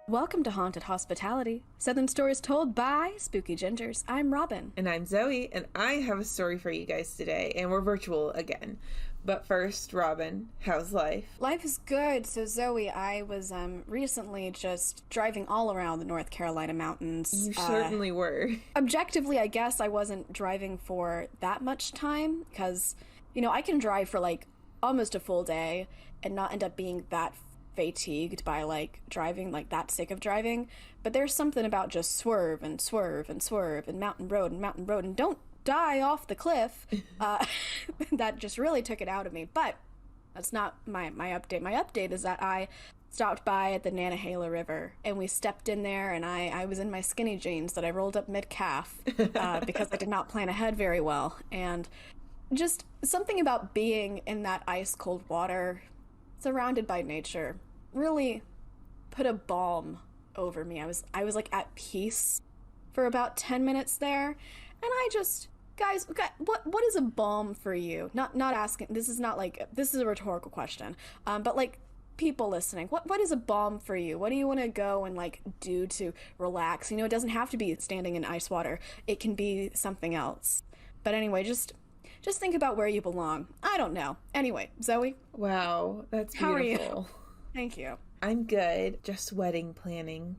Welcome to Haunted Hospitality, Southern stories told by spooky gingers. I'm Robin. And I'm Zoe, and I have a story for you guys today, and we're virtual again. But first, Robin, how's life? Life is good. So Zoe, I was recently just driving all around the North Carolina mountains. You certainly were. Objectively, I guess I wasn't driving for that much time, because, I can drive for almost a full day and not end up being that fatigued by driving, that sick of driving. But there's something about just swerve and swerve and swerve and mountain road and don't die off the cliff that just really took it out of me. But that's not my update. My update is that I stopped by at the Nantahala River and we stepped in there, and I was in my skinny jeans that I rolled up mid-calf because I did not plan ahead very well. And just something about being in that ice cold water surrounded by nature really put a balm over me. I was at peace for about 10 minutes there, and I just, guys, what is a balm for you? Not asking, this is a rhetorical question, but people listening, what is a balm for you? What do you want to go and do to relax? It doesn't have to be standing in ice water. It can be something else. But anyway, just think about where you belong. I don't know. Anyway, Zoe. Wow, that's beautiful. How are you? Thank you. I'm good. Just wedding planning.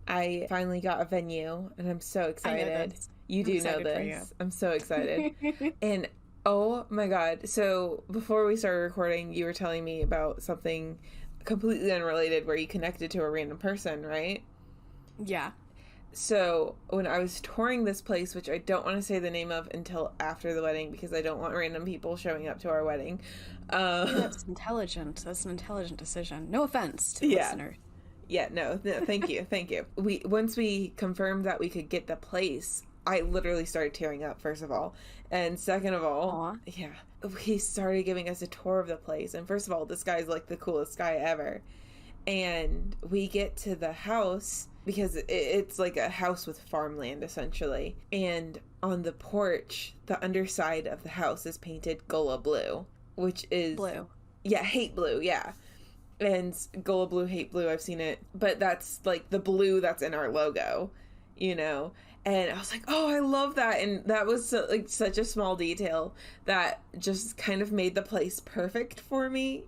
I finally got a venue, and I'm so excited. I know this. You do know this. I'm so excited. And oh my God. So before we started recording, you were telling me about something completely unrelated where you connected to a random person, right? Yeah. So when I was touring this place, which I don't want to say the name of until after the wedding because I don't want random people showing up to our wedding. That's intelligent. That's an intelligent decision. No offense to listeners. Yeah, no, thank you. Thank you. Once we confirmed that we could get the place, I literally started tearing up, first of all. And second of all, yeah, he started giving us a tour of the place. And first of all, this guy's the coolest guy ever. And we get to the house because it's a house with farmland, essentially. And on the porch, the underside of the house is painted Gullah blue, which is... Blue. Yeah, hate blue, yeah. And Gullah blue, hate blue, I've seen it. But that's, the blue that's in our logo, And I was like, oh, I love that. And that was such a small detail that just kind of made the place perfect for me,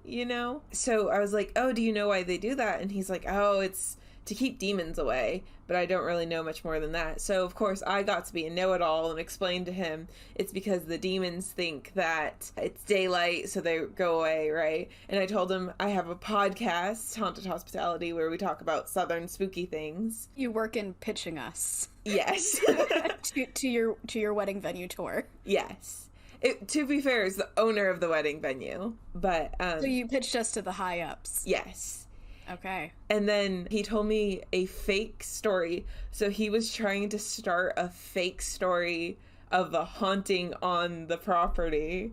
So I was like, oh, do you know why they do that? And he's like, oh, it's to keep demons away. But I don't really know much more than that. So, of course, I got to be a know-it-all and explain to him it's because the demons think that it's daylight, so they go away, right? And I told him I have a podcast, Haunted Hospitality, where we talk about Southern spooky things. You work in pitching us. Yes. to your wedding venue tour. Yes. To be fair, is the owner of the wedding venue. But so you pitched us to the high-ups. Yes. Okay. And then he told me a fake story. So he was trying to start a fake story of a haunting on the property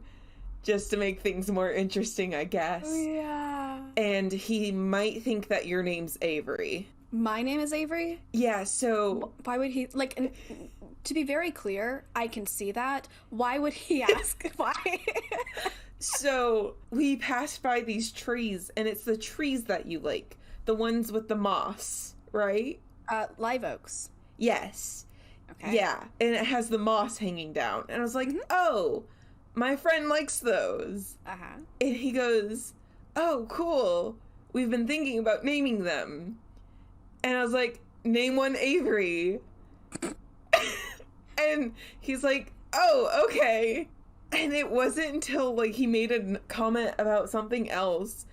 just to make things more interesting, I guess. Yeah. And he might think that your name's Avery. My name is Avery? Yeah, so... Why would he... to be very clear, I can see that. Why would he ask? Why? So we passed by these trees, and it's the trees that you like. The ones with the moss, right? Live oaks. Yes. Okay. Yeah, and it has the moss hanging down. And I was like, oh, my friend likes those. Uh-huh. And he goes, oh, cool. We've been thinking about naming them. And I was like, name one Avery. And he's like, oh, okay. And it wasn't until, he made a comment about something else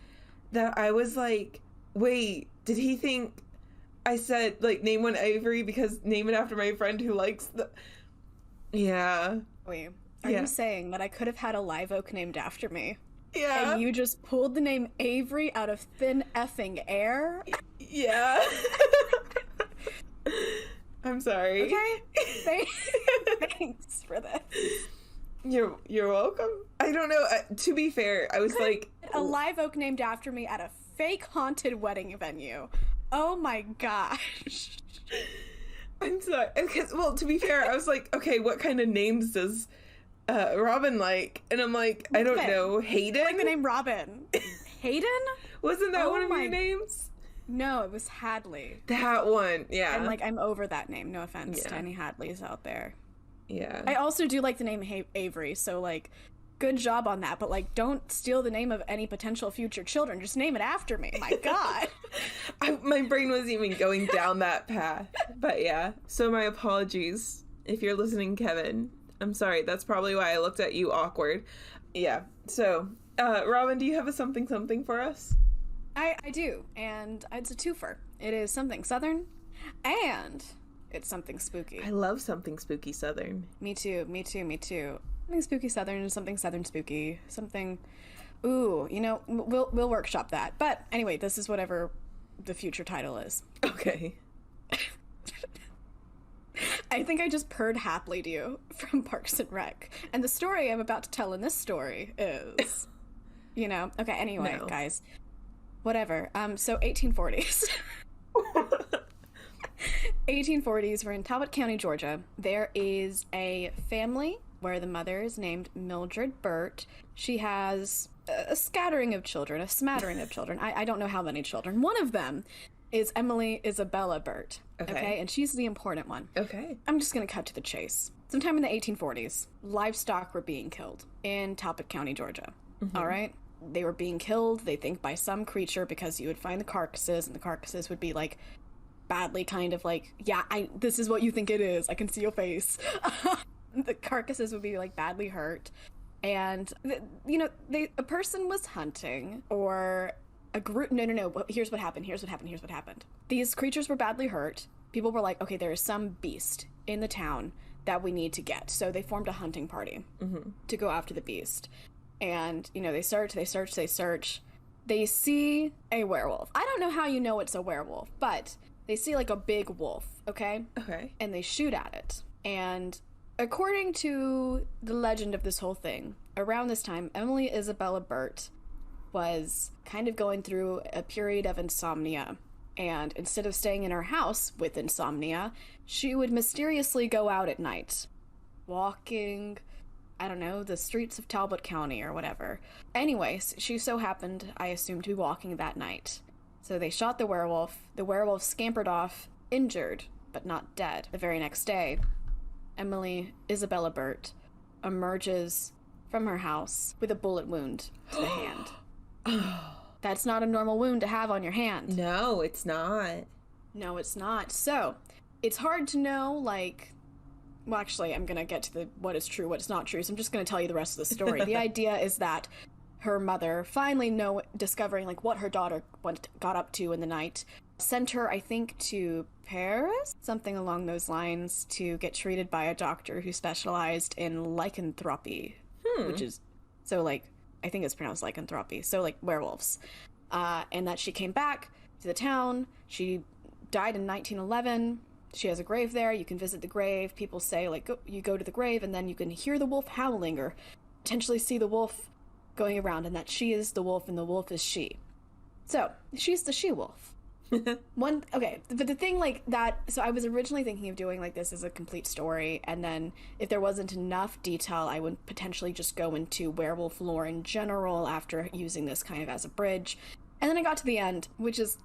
that I was like, wait, did he think I said, name one Avery because name it after my friend who likes the... Yeah. Wait, are you saying that I could have had a live oak named after me? Yeah. And you just pulled the name Avery out of thin effing air? Yeah. I'm sorry. Okay. Thanks for this. You're welcome. I don't know. To be fair, I was a live oak named after me at a fake haunted wedding venue. Oh my gosh. I'm sorry. Well, to be fair, I was like, okay, what kind of names does Robin like? And I'm like, I don't know. Hayden? I like the name Robin. Hayden? Wasn't that one of your names? No, it was Hadley. That one, yeah. And, like, I'm over that name. No offense to any Hadleys out there. Yeah. I also do like the name Avery, so, like, good job on that. But, like, don't steal the name of any potential future children. Just name it after me. My God. My brain wasn't even going down that path. But, yeah. So my apologies if you're listening, Kevin. I'm sorry. That's probably why I looked at you awkward. Yeah. So, Robin, do you have a something for us? I do, and it's a twofer. It is Something Southern, and it's Something Spooky. I love Something Spooky Southern. Me too. Something Spooky Southern, something Southern Spooky, something... Ooh, you know, we'll workshop that. But anyway, this is whatever the future title is. Okay. I think I just purred happily to you from Parks and Rec. And the story I'm about to tell in this story is... You know? Okay, anyway, guys... Whatever. So 1840s. 1840s, we're in Talbot County, Georgia. There is a family where the mother is named Mildred Burt. She has a smattering of children. I don't know how many children. One of them is Emily Isabella Burt. Okay? And she's the important one. Okay. I'm just going to cut to the chase. Sometime in the 1840s, livestock were being killed in Talbot County, Georgia. Mm-hmm. All right? They were being killed, they think, by some creature, because you would find the carcasses, and the carcasses would be, like, badly kind of like, this is what you think it is. I can see your face. The carcasses would be, like, badly hurt. And, you know, a person was hunting, or a group... No. Here's what happened. These creatures were badly hurt. People were like, okay, there is some beast in the town that we need to get. So they formed a hunting party to go after the beast. And, you know, they search. They see a werewolf. I don't know how you know it's a werewolf, but they see, like, a big wolf, okay? Okay. And they shoot at it. And according to the legend of this whole thing, around this time, Emily Isabella Burt was kind of going through a period of insomnia. And instead of staying in her house with insomnia, she would mysteriously go out at night, walking... I don't know, the streets of Talbot County or whatever. Anyways, she so happened, I assume, to be walking that night. So they shot the werewolf. The werewolf scampered off, injured, but not dead. The very next day, Emily Isabella Burt emerges from her house with a bullet wound to the hand. That's not a normal wound to have on your hand. No, it's not. So, it's hard to know, like... Well, actually, I'm going to get to what is true, what's not true, so I'm just going to tell you the rest of the story. The idea is that her mother, finally discovering, like, what her daughter got up to in the night, sent her, I think, to Paris? Something along those lines, to get treated by a doctor who specialized in lycanthropy. Which is, so, like, I think it's pronounced lycanthropy, so, like, werewolves. And that she came back to the town. She died in 1911. She has a grave there. You can visit the grave. People say, like, you go to the grave, and then you can hear the wolf howling, or potentially see the wolf going around, and that she is the wolf, and the wolf is she. So, she's the she-wolf. Okay, but the thing, like, that... So I was originally thinking of doing, like, this as a complete story, and then if there wasn't enough detail, I would potentially just go into werewolf lore in general after using this kind of as a bridge. And then I got to the end, which is...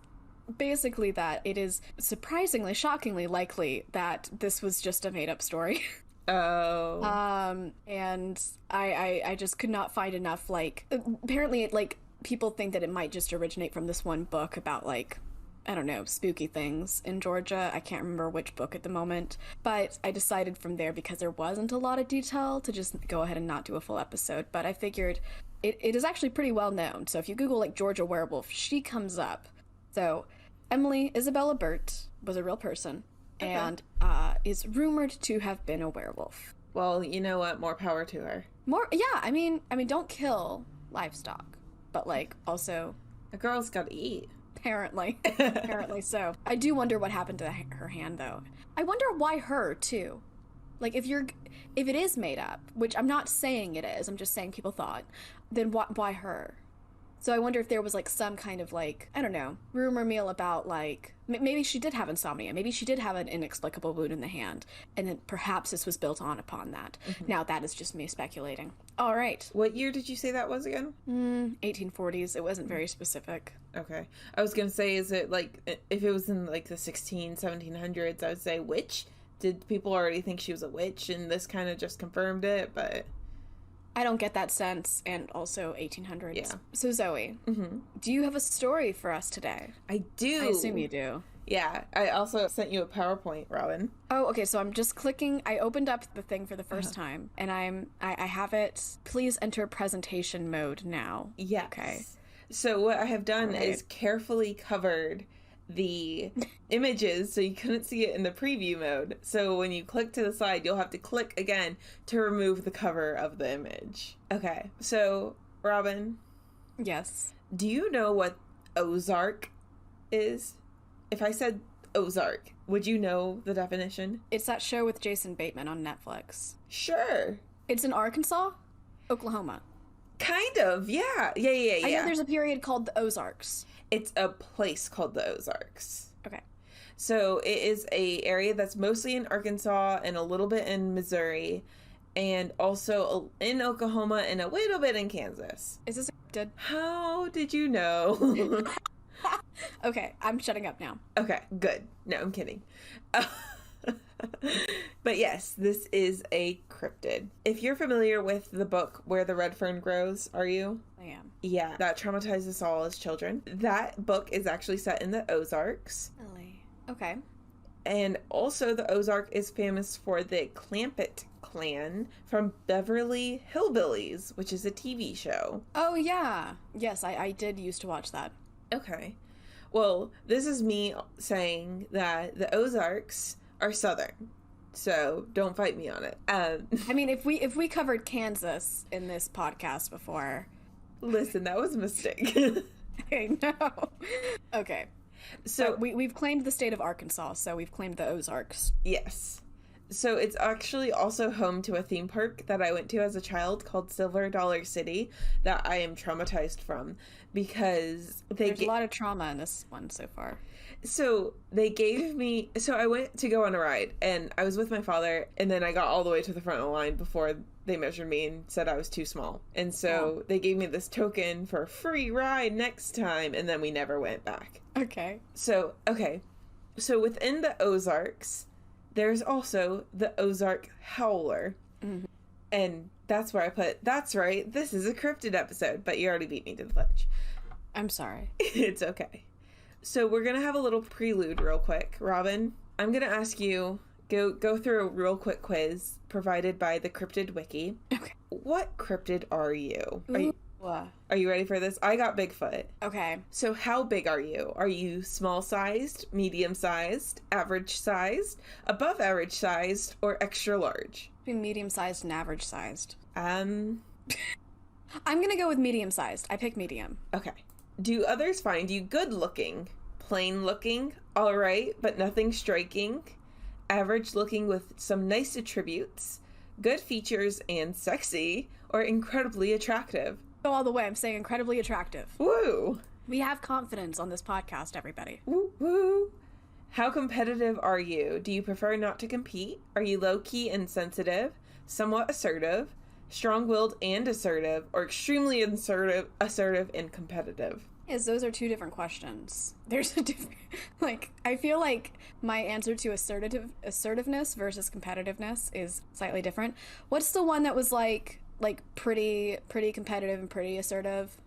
basically that it is surprisingly, shockingly likely that this was just a made-up story. Oh. And I just could not find enough, like... Apparently, like, people think that it might just originate from this one book about, like, I don't know, spooky things in Georgia. I can't remember which book at the moment. But I decided from there, because there wasn't a lot of detail, to just go ahead and not do a full episode. But I figured it is actually pretty well known. So if you Google, like, Georgia werewolf, she comes up. So... Emily Isabella Burt was a real person, and is rumored to have been a werewolf. Well, you know what? More power to her. I mean, don't kill livestock, but, like, also... A girl's gotta eat. Apparently so. I do wonder what happened to her hand, though. I wonder why her, too. Like, if it is made up, which I'm not saying it is, I'm just saying people thought, then why her? So I wonder if there was like some kind of like, I don't know, rumor mill about like, maybe she did have insomnia. Maybe she did have an inexplicable wound in the hand. And then perhaps this was built on upon that. Now that is just me speculating. All right. What year did you say that was again? 1840s. It wasn't very specific. Okay. I was going to say, is it like, if it was in like the 1700s, I would say witch. Did people already think she was a witch? And this kind of just confirmed it, but... I don't get that sense, and also 1800s. Yeah. So Zoey, do you have a story for us today? I do. I assume you do. Yeah. I also sent you a PowerPoint, Robin. Oh, okay. So I'm just clicking. I opened up the thing for the first time, and I have it. Please enter presentation mode now. Yes. Okay. So what I have done is carefully covered the images so you couldn't see it in the preview mode. So when you click to the side, you'll have to click again to remove the cover of the image. Okay. So, Robin. Yes. Do you know what Ozark is? If I said Ozark, would you know the definition? It's that show with Jason Bateman on Netflix. Sure. It's in Arkansas? Oklahoma. Kind of, yeah. Yeah. I know there's a period called the Ozarks. It's a place called the Ozarks. Okay. So it is a area that's mostly in Arkansas and a little bit in Missouri and also in Oklahoma and a little bit in Kansas. Is this good? How did you know? Okay, I'm shutting up now. Okay, good. No, I'm kidding. But yes, this is a cryptid. If you're familiar with the book Where the Red Fern Grows, are you? I am. Yeah, that traumatized us all as children. That book is actually set in the Ozarks. Really? Okay. And also the Ozark is famous for the Clampett clan from Beverly Hillbillies, which is a TV show. Oh, yeah. Yes, I did used to watch that. Okay. Well, this is me saying that the Ozarks are Southern, so don't fight me on it. I mean, if we covered Kansas in this podcast before, listen, that was a mistake. I know. Okay, so we've claimed the state of Arkansas, so we've claimed the Ozarks. Yes. So it's actually also home to a theme park that I went to as a child called Silver Dollar City that I am traumatized from because there's a lot of trauma in this one so far. So they gave me, so I went to go on a ride and I was with my father and then I got all the way to the front of the line before they measured me and said I was too small. And so they gave me this token for a free ride next time and then we never went back. Okay. So within the Ozarks, there's also the Ozark Howler. Mm-hmm. And that's where I put, that's right, this is a cryptid episode, but you already beat me to the punch. I'm sorry. It's okay. So we're going to have a little prelude real quick. Robin, I'm going to ask you, go through a real quick quiz provided by the Cryptid Wiki. Okay. What cryptid are you? Are you ready for this? I got Bigfoot. Okay. So how big are you? Are you small-sized, medium-sized, average-sized, above-average-sized, or extra-large? Medium-sized and average-sized. I'm going to go with medium-sized. I pick medium. Okay. Do others find you good-looking, plain-looking, all right, but nothing striking, average-looking with some nice attributes, good features and sexy, or incredibly attractive? Go all the way. I'm saying incredibly attractive. Woo! We have confidence on this podcast, everybody. Woo woo! How competitive are you? Do you prefer not to compete? Are you low-key and sensitive, somewhat assertive, strong-willed and assertive, or extremely assertive and competitive? Yes, those are two different questions. There's a different, I feel like my answer to assertiveness versus competitiveness is slightly different. What's the one that was pretty competitive and pretty assertive?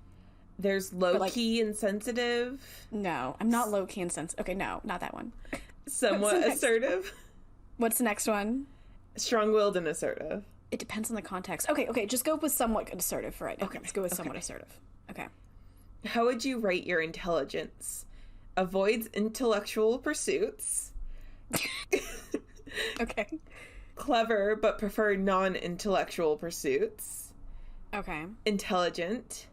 There's low-key and sensitive. No, I'm not low-key and sensitive. Okay, no, not that one. Somewhat assertive. What's the next one? Strong-willed and assertive. It depends on the context. Okay, just go with somewhat assertive for right now. Okay. Let's go with somewhat assertive. Okay. How would you rate your intelligence? Avoids intellectual pursuits. Okay. Clever, but prefer non-intellectual pursuits. Okay. Intelligent.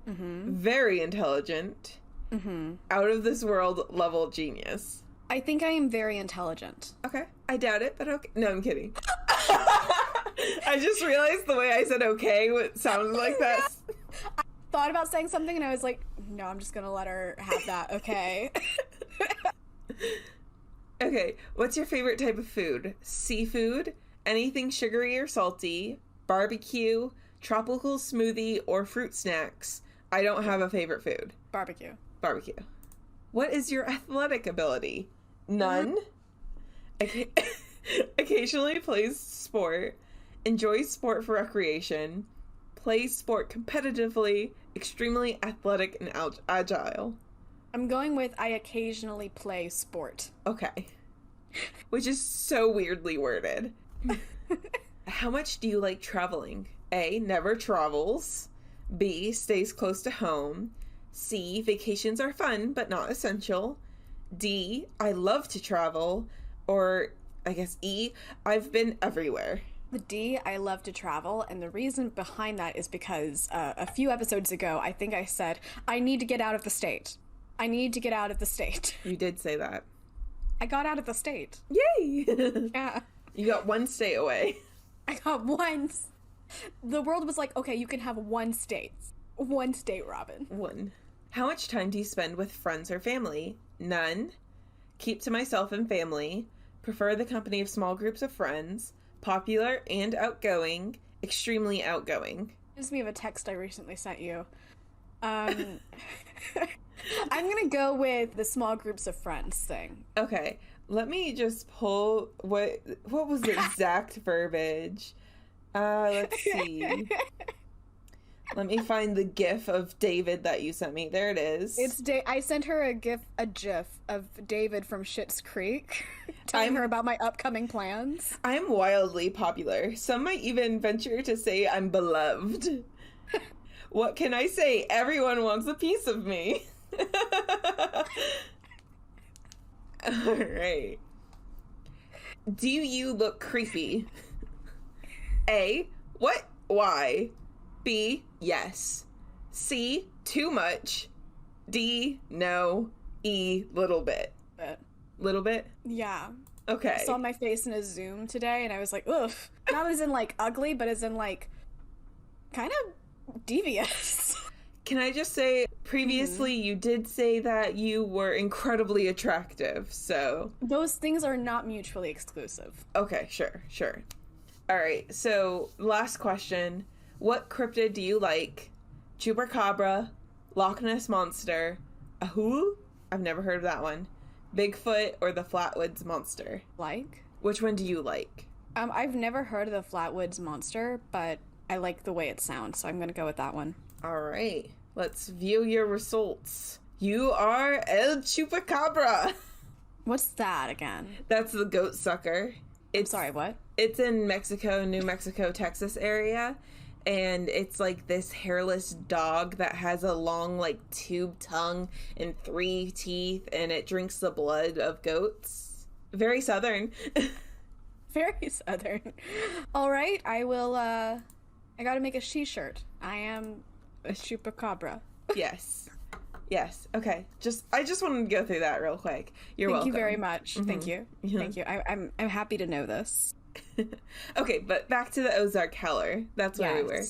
Mm-hmm. Very intelligent. Mm-hmm. Out of this world level genius. I think I am very intelligent. Okay. I doubt it, but okay. No, I'm kidding. I just realized the way I said okay sounded like that. thought about saying something, and I was like, no, I'm just gonna let her have that, okay? Okay, what's your favorite type of food? Seafood, anything sugary or salty, barbecue, tropical smoothie, or fruit snacks? I don't have a favorite food. Barbecue. Barbecue. What is your athletic ability? None. Occasionally plays sport. Enjoys sport for recreation. Plays sport competitively. Extremely athletic and agile. I'm going with I occasionally play sport. Okay. Which is so weirdly worded. How much do you like traveling? A, never travels. B, stays close to home. C, vacations are fun but not essential. D, I love to travel. Or, I guess E, I've been everywhere. The D, I love to travel, and the reason behind that is because a few episodes ago, I think I said, I need to get out of the state. I need to get out of the state. You did say that. I got out of the state. Yay! Yeah. You got one state away. I got one. The world was like, okay, you can have one state. One state, Robin. One. How much time do you spend with friends or family? None. Keep to myself and family. Prefer the company of small groups of friends. Popular and outgoing. Extremely outgoing. Reminds me of a text I recently sent you. I'm gonna go with the small groups of friends thing. Okay, let me just pull what was the exact verbiage. Let's see. Let me find the gif of David that you sent me. There it is. I sent her a gif of David from Schitt's Creek telling her about my upcoming plans. I'm wildly popular. Some might even venture to say I'm beloved. What can I say? Everyone wants a piece of me. All right. Do you look creepy? A, what? Why? B, yes. C, too much. D, no. E, little bit. Little bit? Yeah. Okay. I saw my face in a Zoom today, and I was like, ugh. Not as in, like, ugly, but as in, like, kind of devious. Can I just say, previously you did say that you were incredibly attractive, so... Those things are not mutually exclusive. Okay, sure. All right, so last question. What cryptid do you like? Chupacabra, Loch Ness Monster, a who? I've never heard of that one. Bigfoot, or the Flatwoods Monster? Like? Which one do you like? I've never heard of the Flatwoods Monster, but I like the way it sounds, so I'm gonna go with that one. All right, let's view your results. You are El Chupacabra. What's that again? That's the goat sucker. I'm sorry, what? It's in Mexico, New Mexico, Texas area. And it's like this hairless dog that has a long, like, tube tongue and 3 teeth, and it drinks the blood of goats. Very southern. Very southern. All right, I will, I gotta make a she-shirt. I am a chupacabra. Yes. Okay. I just wanted to go through that real quick. You're welcome. Thank you very much. Mm-hmm. Thank you. Yeah. Thank you. I'm happy to know this. Okay, but back to the Ozark Howler. That's where we were.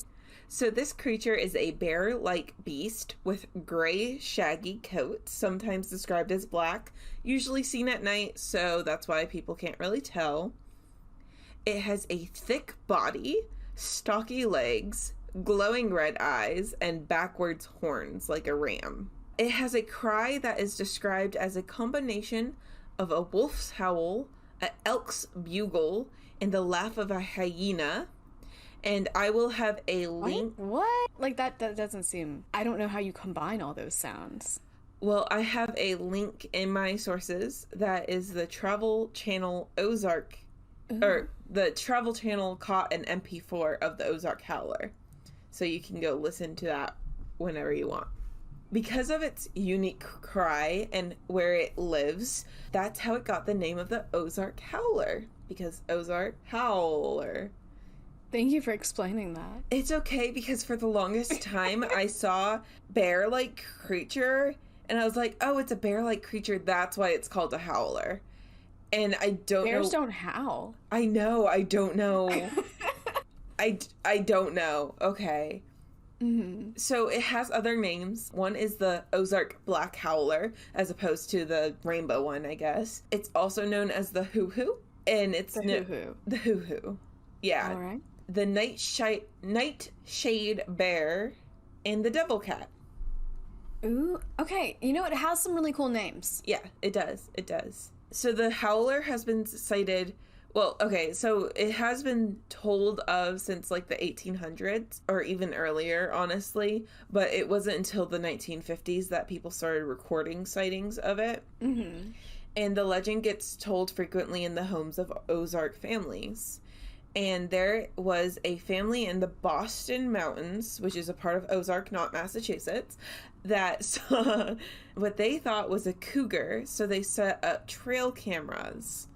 So this creature is a bear-like beast with gray, shaggy coat, sometimes described as black, usually seen at night, so that's why people can't really tell. It has a thick body, stocky legs, glowing red eyes, and backwards horns like a ram. It has a cry that is described as a combination of a wolf's howl, an elk's bugle, and the laugh of a hyena. And I will have a link. What? Like, that doesn't seem... I don't know how you combine all those sounds. Well, I have a link in my sources that is the Travel Channel Ozark... Ooh. Or the Travel Channel caught an MP4 of the Ozark Howler. So you can go listen to that whenever you want. Because of its unique cry and where it lives, that's how it got the name of the Ozark Howler. Because Ozark Howler. Thank you for explaining that. It's okay, because for the longest time I saw bear-like creature and I was like, oh, it's a bear-like creature, that's why it's called a howler. And I don't know. Bears don't howl. I know, I don't know. I don't know. Okay. So it has other names. One is the Ozark Black Howler, as opposed to the rainbow one, I guess. It's also known as the Hoo-Hoo, and it's... The Hoo-Hoo. Yeah. All right. The Nightshade Bear, and the Devil Cat. Ooh, okay. You know, it has some really cool names. Yeah, it does. It does. So the Howler has been cited... Well, okay, so it has been told of since, like, the 1800s, or even earlier, honestly, but it wasn't until the 1950s that people started recording sightings of it. Mm-hmm. And the legend gets told frequently in the homes of Ozark families. And there was a family in the Boston Mountains, which is a part of Ozark, not Massachusetts, that saw what they thought was a cougar, so they set up trail cameras.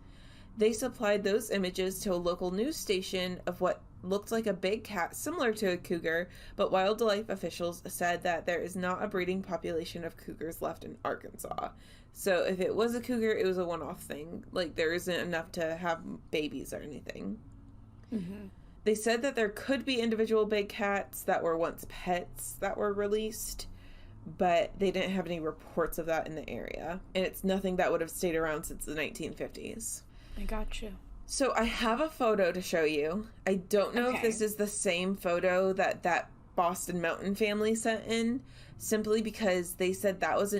They supplied those images to a local news station of what looked like a big cat similar to a cougar, but wildlife officials said that there is not a breeding population of cougars left in Arkansas. So if it was a cougar, it was a one-off thing. Like, there isn't enough to have babies or anything. Mm-hmm. They said that there could be individual big cats that were once pets that were released, but they didn't have any reports of that in the area. And it's nothing that would have stayed around since the 1950s. I got you. So I have a photo to show you. I don't know if this is the same photo that Boston Mountain family sent in, simply because they said that was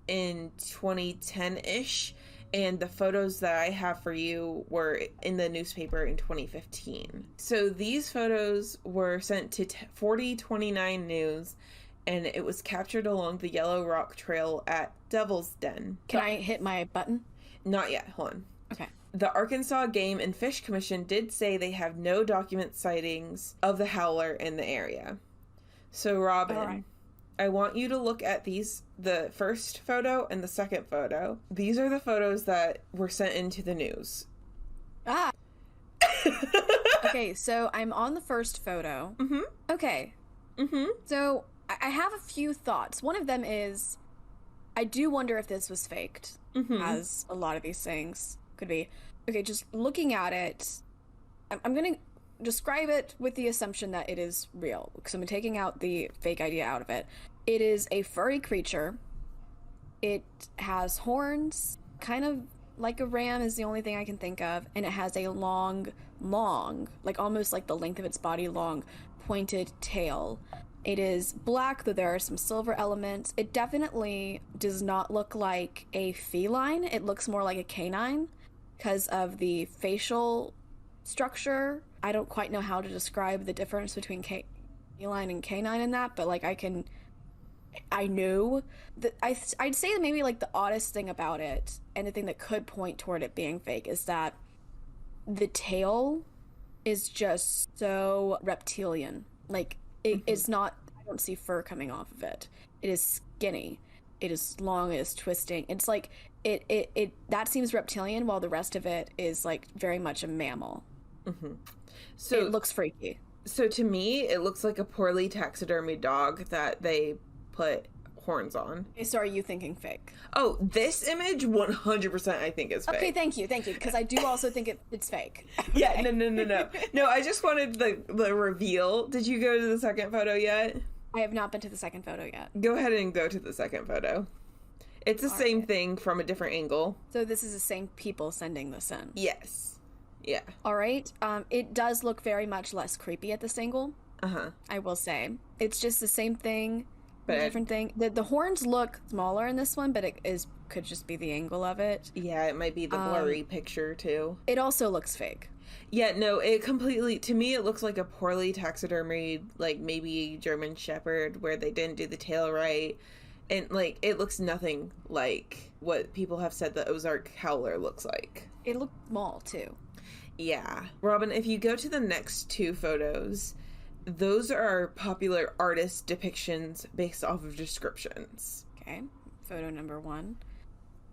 in 2010-ish, and the photos that I have for you were in the newspaper in 2015. So these photos were sent to 4029 News, and it was captured along the Yellow Rock Trail at Devil's Den. Can I hit my button? Not yet. Hold on. Okay. The Arkansas Game and Fish Commission did say they have no document sightings of the howler in the area. So, Robin, I want you to look at the first photo and the second photo. These are the photos that were sent into the news. Ah! Okay, so I'm on the first photo. Mm-hmm. Okay. Mm-hmm. So, I have a few thoughts. One of them is, I do wonder if this was faked, as a lot of these things could be. Okay, just looking at it, I'm going to describe it with the assumption that it is real, because I'm taking out the fake idea out of it. It is a furry creature. It has horns, kind of like a ram is the only thing I can think of, and it has a long, like almost like the length of its body, long, pointed tail. It is black, though there are some silver elements. It definitely does not look like a feline. It looks more like a canine because of the facial structure. I don't quite know how to describe the difference between feline and canine in that, but like I know that I'd say that maybe like the oddest thing about it, and the thing that could point toward it being fake, is that the tail is just so reptilian. Like it's not, I don't see fur coming off of it. It is skinny. It is long, it is twisting. It's like it that seems reptilian, while the rest of it is like very much a mammal. So it looks freaky. So to me, it looks like a poorly taxidermied dog that they put horns on. Okay, so are you thinking fake? Oh, this image 100% I think is fake. Okay, thank you, because I do also think it's fake. Yeah, no. No, I just wanted the reveal. Did you go to the second photo yet? I have not been to the second photo yet. Go ahead and go to the second photo. It's the same thing from a different angle. So this is the same people sending this in? Yes. Yeah. All right. It does look very much less creepy at this angle. I will say. It's just the same thing, but different thing. The horns look smaller in this one, but could just be the angle of it. Yeah, it might be the blurry picture too. It also looks fake. Yeah, no, it completely, to me, it looks like a poorly taxidermied, like maybe German Shepherd, where they didn't do the tail right. And, like, it looks nothing like what people have said the Ozark Howler looks like. It looked small, too. Yeah. Robin, if you go to the next two photos, those are popular artist depictions based off of descriptions. Okay. Photo number 1.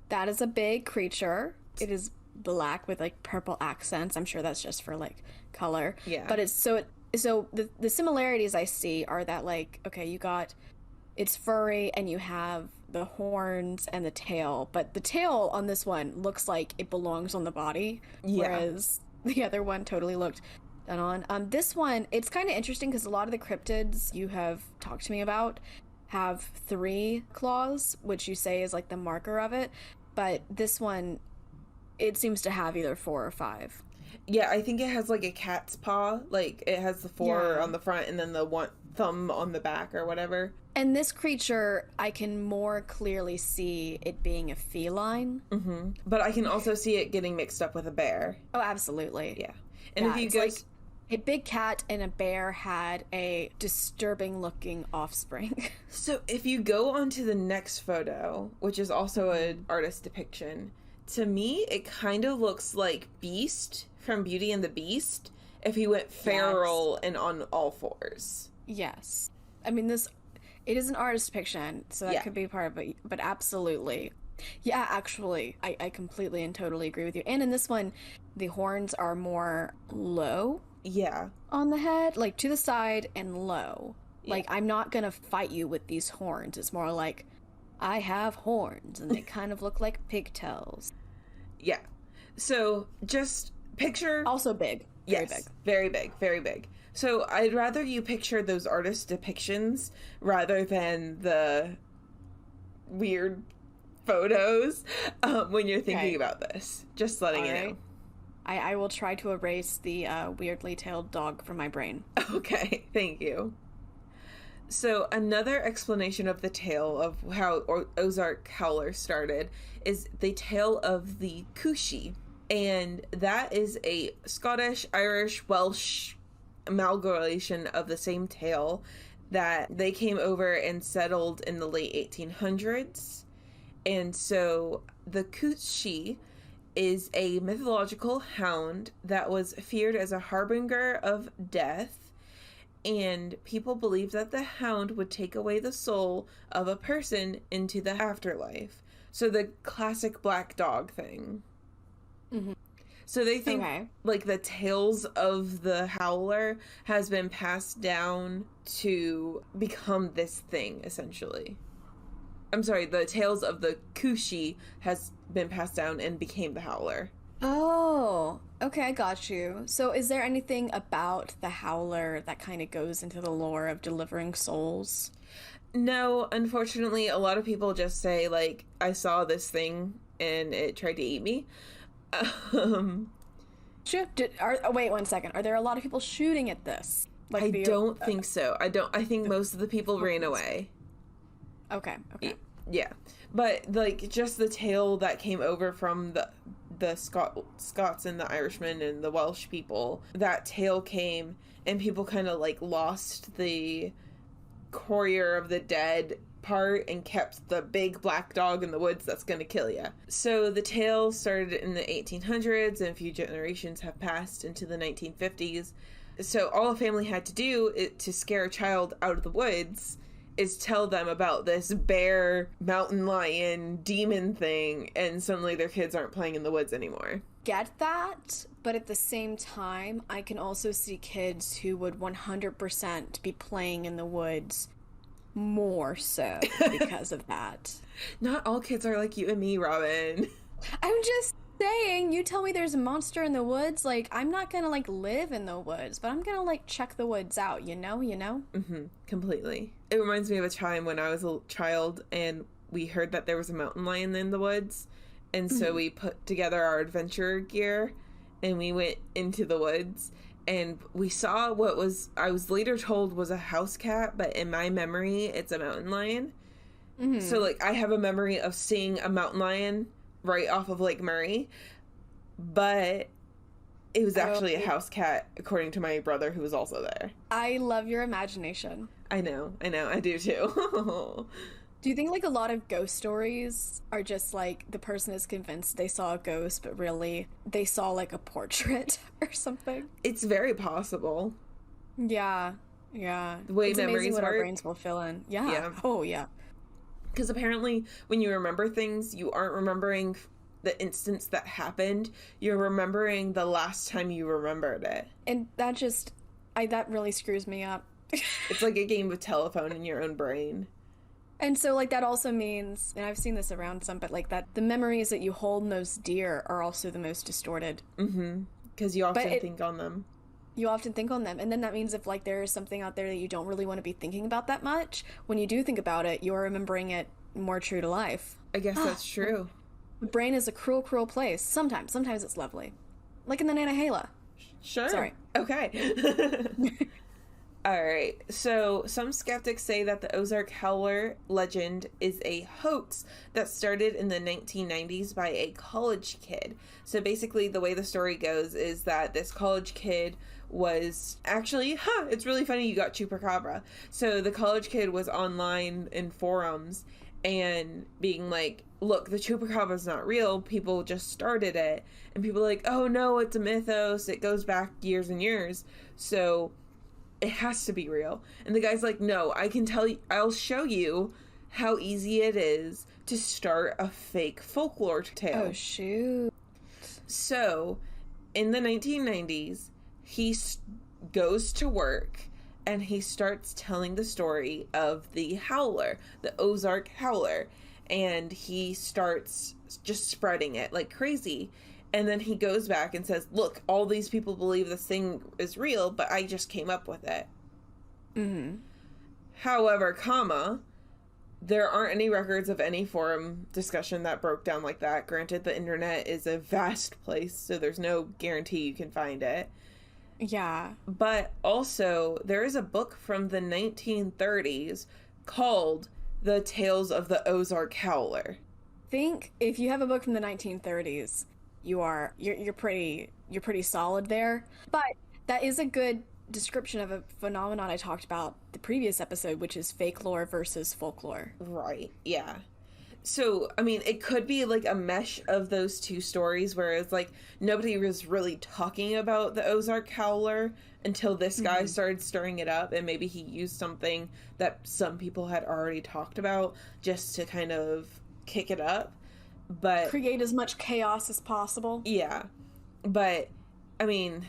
That is a big creature. It is black with, like, purple accents. I'm sure that's just for, like, color. Yeah. But so the similarities I see are that, like, okay, it's furry and you have the horns and the tail, but the tail on this one looks like it belongs on the body, whereas the other one totally looked done on. This one, it's kind of interesting because a lot of the cryptids you have talked to me about have 3 claws, which you say is like the marker of it. But this one, it seems to have either 4 or 5. Yeah, I think it has like a cat's paw. Like it has the 4 on the front and then the 1 thumb on the back or whatever. And this creature, I can more clearly see it being a feline. Mm-hmm. But I can also see it getting mixed up with a bear. Oh, absolutely. Yeah. And if you go... like a big cat and a bear had a disturbing looking offspring. So if you go on to the next photo, which is also an artist depiction, to me, it kind of looks like Beast from Beauty and the Beast if he went feral and on all 4s. Yes. I mean, it is an artist depiction, so that could be part of it, but absolutely. Yeah, actually, I completely and totally agree with you. And in this one, the horns are more low. Yeah. On the head, like to the side and low. Yeah. Like, I'm not gonna fight you with these horns. It's more like, I have horns, and they kind of look like pigtails. Yeah. So, just picture... Also big. Very big. Very big. Very big. So, I'd rather you picture those artist depictions rather than the weird photos when you're thinking about this. Just letting you know. I will try to erase the weirdly tailed dog from my brain. Okay, thank you. So another explanation of the tale of how Ozark Howler started is the tale of the Coochie. And that is a Scottish, Irish, Welsh amalgamation of the same tale that they came over and settled in the late 1800s. And so the Coochie is a mythological hound that was feared as a harbinger of death, and people believed that the hound would take away the soul of a person into the afterlife. So the classic black dog thing. Mm-hmm. So they think like the tales of the Howler has been passed down to become this thing, essentially. I'm sorry, the tales of the Coochie has been passed down and became the Howler. Oh, okay, I got you. So is there anything about the Howler that kind of goes into the lore of delivering souls? No, unfortunately, a lot of people just say, like, I saw this thing and it tried to eat me. Wait 1 second. Are there a lot of people shooting at this? Like I don't think so. I think most of the people ran away. Okay. Yeah. But, like, just the tale that came over from the Scots and the Irishmen and the Welsh people, that tale came and people kind of, like, lost the courier of the dead part and kept the big black dog in the woods that's going to kill you. So the tale started in the 1800s and a few generations have passed into the 1950s. So all a family had to do to scare a child out of the woods is tell them about this bear, mountain lion, demon thing, and suddenly their kids aren't playing in the woods anymore. Get that, but at the same time, I can also see kids who would 100% be playing in the woods more so because of that. Not all kids are like you and me, Robin. I'm just saying, you tell me there's a monster in the woods, like, I'm not gonna, like, live in the woods, but I'm gonna, like, check the woods out, you know? Mm-hmm, completely. It reminds me of a time when I was a child and we heard that there was a mountain lion in the woods, and so we put together our adventure gear and we went into the woods and we saw what was, I was later told was a house cat, but in my memory, it's a mountain lion. Mm-hmm. So, like, I have a memory of seeing a mountain lion right off of Lake Murray, but it was actually a house cat, according to my brother, who was also there. I love your imagination. I know, I do too. Do you think, like, a lot of ghost stories are just, like, the person is convinced they saw a ghost, but really they saw, like, a portrait or something? It's very possible. Yeah. The way it's memories what work. Our brains will fill in. Yeah. Oh, yeah. Because apparently when you remember things, you aren't remembering the instance that happened. You're remembering the last time you remembered it. And that just, that really screws me up. It's like a game of telephone in your own brain. And so, like, that also means, and I've seen this around some, but, like, that the memories that you hold most dear are also the most distorted. Mm-hmm. Because you often think on them. You often think on them. And then that means if, like, there is something out there that you don't really want to be thinking about that much, when you do think about it, you're remembering it more true to life. I guess that's true. The brain is a cruel, cruel place. Sometimes it's lovely. Like in the Nantahala. Sure. Sorry. Okay. All right. So some skeptics say that the Ozark Howler legend is a hoax that started in the 1990s by a college kid. So basically the way the story goes is that this college kid was actually, it's really funny you got Chupacabra. So the college kid was online in forums and being like, look, the Chupacabra's not real. People just started it. And people are like, oh no, it's a mythos. It goes back years and years. So it has to be real. And the guy's like, no, I can tell you, I'll show you how easy it is to start a fake folklore tale. Oh, shoot. So in the 1990s, he goes to work and he starts telling the story of the Howler, the Ozark Howler, and he starts just spreading it like crazy. And then he goes back and says, look, all these people believe this thing is real, but I just came up with it. Mm-hmm. However, there aren't any records of any forum discussion that broke down like that. Granted, the internet is a vast place, so there's no guarantee you can find it. Yeah. But also, there is a book from the 1930s called The Tales of the Ozark Howler. Think if you have a book from the 1930s, you're pretty solid there. But that is a good description of a phenomenon I talked about the previous episode, which is fake lore versus folklore. Right, yeah. So, I mean, it could be like a mesh of those two stories, whereas like nobody was really talking about the Ozark Howler until this guy started stirring it up, and maybe he used something that some people had already talked about just to kind of kick it up. But create as much chaos as possible. Yeah. But I mean,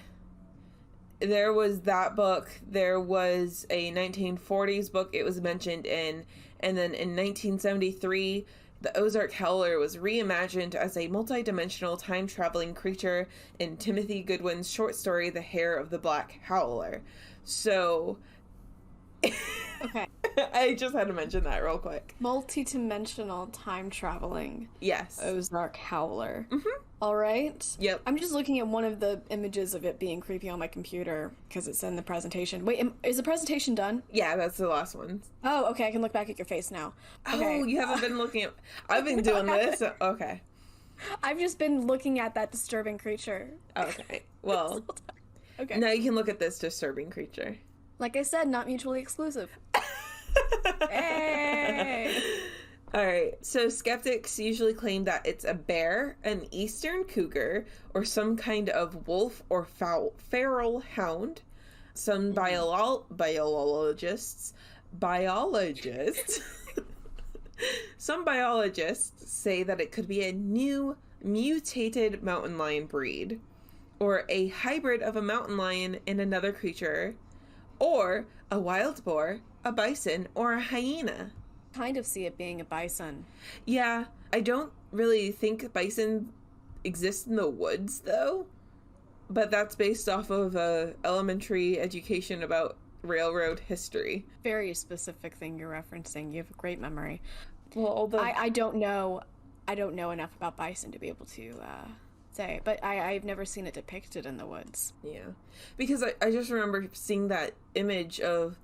there was that book, there was a 1940s book it was mentioned in, and then in 1973 the Ozark Howler was reimagined as a multi-dimensional time-traveling creature in Timothy Goodwin's short story The Hair of the Black Howler. So okay. I just had to mention that real quick. Multi-dimensional time traveling. Yes. Ozark Howler. Mm-hmm. All right. Yep. I'm just looking at one of the images of it being creepy on my computer because it's in the presentation. Wait, is the presentation done? Yeah, that's the last one. Oh, okay. I can look back at your face now. Okay. Oh, you haven't been looking at... I've been doing this. Okay. I've just been looking at that disturbing creature. Okay. Well, okay. Now you can look at this disturbing creature. Like I said, not mutually exclusive. Hey! Alright, so skeptics usually claim that it's a bear, an eastern cougar, or some kind of wolf or feral hound. Some biologists some biologists say that it could be a new mutated mountain lion breed, or a hybrid of a mountain lion and another creature, or a wild boar, a bison, or a hyena. Kind of see it being a bison. Yeah, I don't really think bison exist in the woods, though. But that's based off of elementary education about railroad history. Very specific thing you're referencing. You have a great memory. Well, although I don't know enough about bison to be able to say, but I've never seen it depicted in the woods. Yeah, because I just remember seeing that image of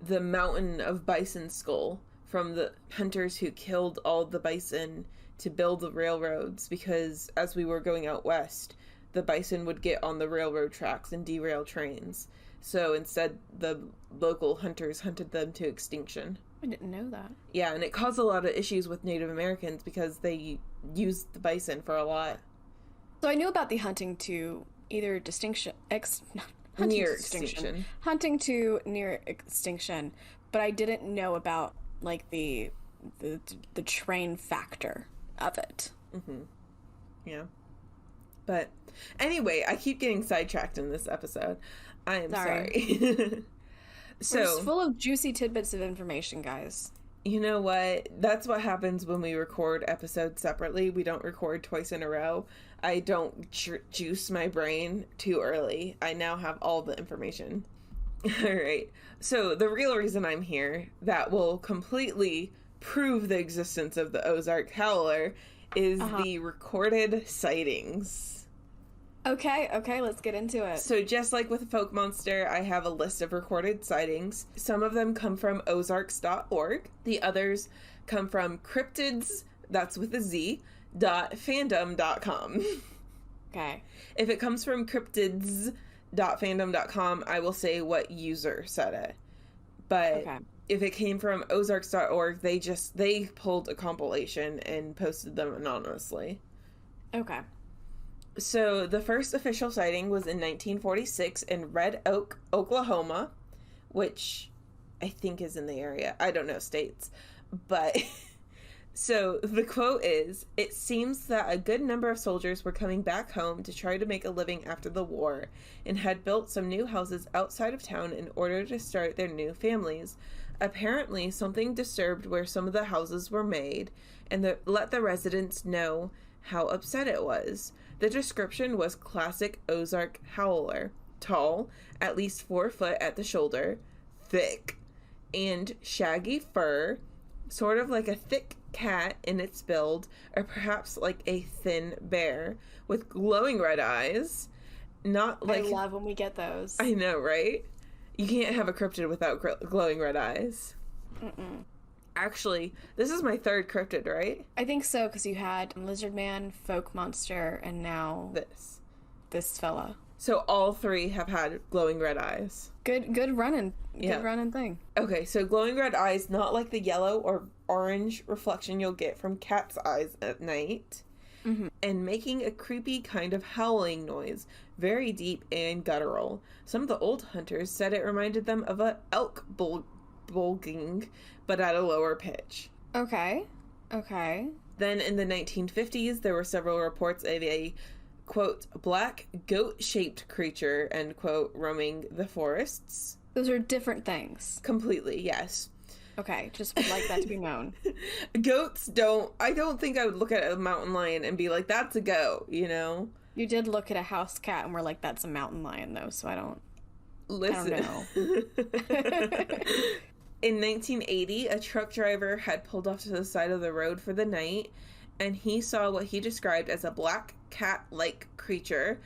the mountain of bison skull from the hunters who killed all the bison to build the railroads, because as we were going out west, the bison would get on the railroad tracks and derail trains. So instead, the local hunters hunted them to extinction. I didn't know that. Yeah, and it caused a lot of issues with Native Americans because they used the bison for a lot. So I knew about the hunting to either Near extinction. Hunting to near extinction, but I didn't know about like the train factor of it. Mm-hmm. Yeah. But anyway, I keep getting sidetracked in this episode. I am sorry. So we're just full of juicy tidbits of information, guys. You know what? That's what happens when we record episodes separately. We don't record twice in a row. I don't juice my brain too early. I now have all the information. All right. So the real reason I'm here that will completely prove the existence of the Ozark Howler is the recorded sightings. Okay, let's get into it. So just like with Folk Monster, I have a list of recorded sightings. Some of them come from ozarks.org. The others come from cryptids, that's with a Z, .fandom.com. Okay. If it comes from cryptids.fandom.com, I will say what user said it. But if it came from ozarks.org, they pulled a compilation and posted them anonymously. Okay. So the first official sighting was in 1946 in Red Oak, Oklahoma, which I think is in the area. I don't know states. But so the quote is, "It seems that a good number of soldiers were coming back home to try to make a living after the war and had built some new houses outside of town in order to start their new families. Apparently, something disturbed where some of the houses were made and let the residents know how upset it was. The description was classic Ozark Howler, tall, at least 4 foot at the shoulder, thick, and shaggy fur, sort of like a thick cat in its build, or perhaps like a thin bear, with glowing red eyes. Not like... I love when we get those. I know, right? You can't have a cryptid without glowing red eyes. Mm-mm. Actually, this is my third cryptid, right? I think so, because you had Lizard Man, Folk Monster, and now this fella. So all 3 have had glowing red eyes. Good running. Good running thing. Okay, so glowing red eyes, not like the yellow or orange reflection you'll get from cat's eyes at night. Mm-hmm. And making a creepy kind of howling noise, very deep and guttural. Some of the old hunters said it reminded them of a elk bulging, but at a lower pitch. Okay. Then in the 1950s, there were several reports of a, quote, black goat-shaped creature, end quote, roaming the forests. Those are different things. Completely, yes. Okay, just would like that to be known. Goats I don't think I would look at a mountain lion and be like, that's a goat, you know? You did look at a house cat and we're like, that's a mountain lion, though, so I don't know. In 1980, a truck driver had pulled off to the side of the road for the night, and he saw what he described as a black cat-like creature,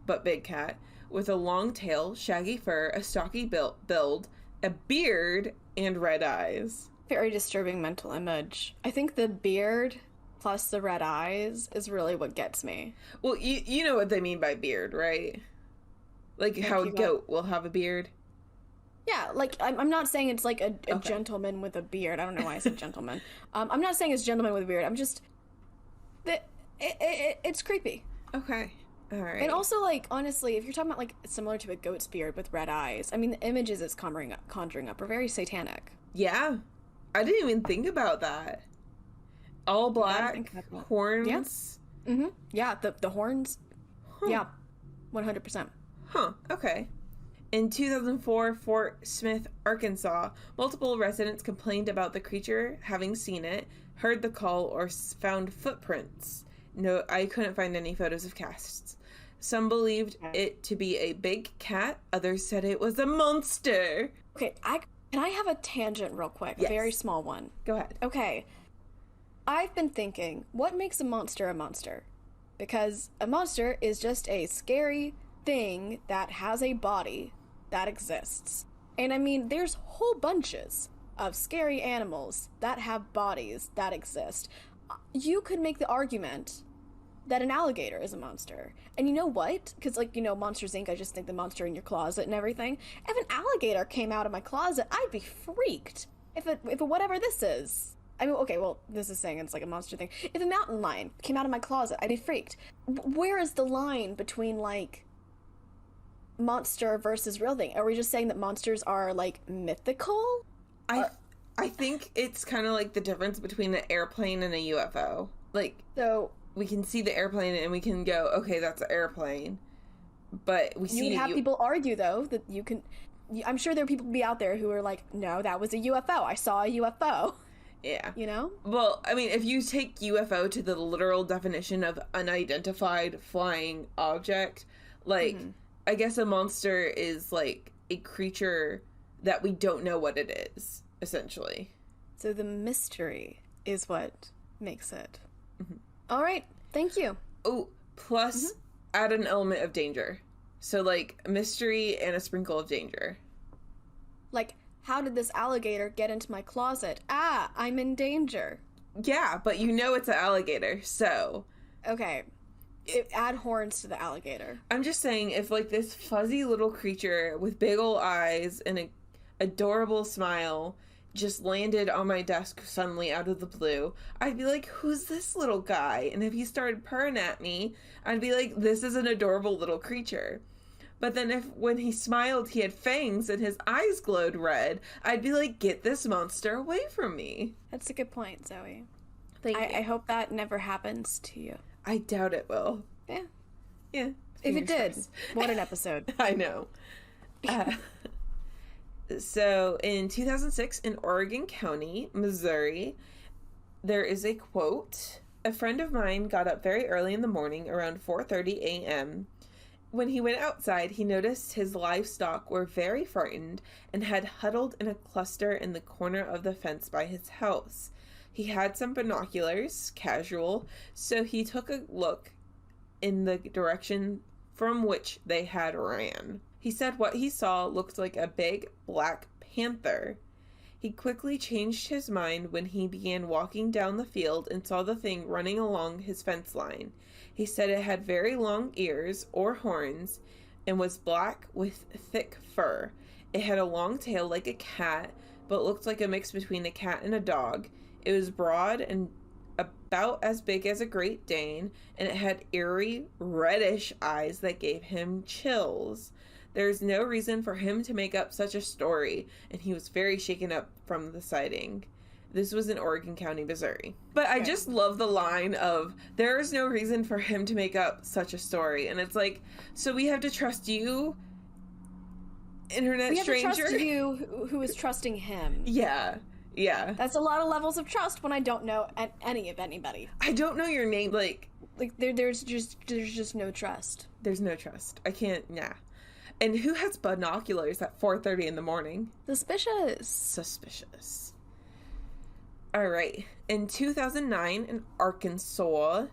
but big cat, with a long tail, shaggy fur, a stocky build, a beard, and red eyes. Very disturbing mental image. I think the beard plus the red eyes is really what gets me. Well, you know what they mean by beard, right? Like how a goat will have a beard. Yeah, like, I'm not saying it's like a gentleman with a beard. I don't know why I said gentleman. I'm not saying it's gentleman with a beard. I'm just... It's creepy. Okay. All right. And also, like, honestly, if you're talking about, like, similar to a goat's beard with red eyes, I mean, the images it's conjuring up are very satanic. Yeah. I didn't even think about that. All black, horns. Yeah. Mm-hmm. Yeah, the horns. Huh. Yeah, 100%. Huh, okay. In 2004, Fort Smith, Arkansas, multiple residents complained about the creature, having seen it, heard the call, or found footprints. No, I couldn't find any photos of casts. Some believed it to be a big cat. Others said it was a monster. Okay, can I have a tangent real quick? Yes. A very small one. Go ahead. Okay. I've been thinking, what makes a monster a monster? Because a monster is just a scary thing that has a body that exists. And I mean, there's whole bunches of scary animals that have bodies that exist. You could make the argument that an alligator is a monster. And you know what? Because, like, you know, Monsters, Inc., I just think the monster in your closet and everything. If an alligator came out of my closet, I'd be freaked. If whatever this is. I mean, okay, well, this is saying it's like a monster thing. If a mountain lion came out of my closet, I'd be freaked. Where is the line between, like, monster versus real thing? Are we just saying that monsters are, like, mythical? I think it's kind of like the difference between an airplane and a UFO. Like, so we can see the airplane and we can go, okay, that's an airplane. But we see... You have people argue, though, that you can... I'm sure there are people be out there who are like, no, that was a UFO. I saw a UFO. Yeah. You know? Well, I mean, if you take UFO to the literal definition of unidentified flying object, like, I guess a monster is, like, a creature that we don't know what it is, essentially. So the mystery is what makes it. All right. Thank you. Oh, plus add an element of danger. So, like, mystery and a sprinkle of danger. Like, how did this alligator get into my closet? Ah, I'm in danger. Yeah, but you know it's an alligator, so... Okay. Add horns to the alligator. I'm just saying, if, like, this fuzzy little creature with big ol' eyes and an adorable smile just landed on my desk suddenly out of the blue, I'd be like, who's this little guy? And if he started purring at me, I'd be like, this is an adorable little creature. But then when he smiled, he had fangs and his eyes glowed red, I'd be like, get this monster away from me. That's a good point, Zoey. Thank you. I hope that never happens to you. I doubt it will. Yeah. Yeah. If it did, what an episode. I know. So in 2006 in Oregon County, Missouri, there is a quote. A friend of mine got up very early in the morning around 4:30 a.m. When he went outside, he noticed his livestock were very frightened and had huddled in a cluster in the corner of the fence by his house. He had some binoculars, casual, so he took a look in the direction from which they had ran. He said what he saw looked like a big black panther. He quickly changed his mind when he began walking down the field and saw the thing running along his fence line. He said it had very long ears or horns and was black with thick fur. It had a long tail like a cat, but looked like a mix between a cat and a dog. It was broad and about as big as a Great Dane, and it had eerie, reddish eyes that gave him chills. There's no reason for him to make up such a story, and he was very shaken up from the sighting. This was in Oregon County, Missouri. But I just love the line of, there is no reason for him to make up such a story. And it's like, so we have to trust you, internet stranger? We have to trust you who is trusting him. Yeah. Yeah. That's a lot of levels of trust when I don't know any of anybody. I don't know your name, like there's just no trust. There's no trust. I can't, nah. And who has binoculars at 4:30 in the morning? Suspicious. All right. In 2009, in Arkansas,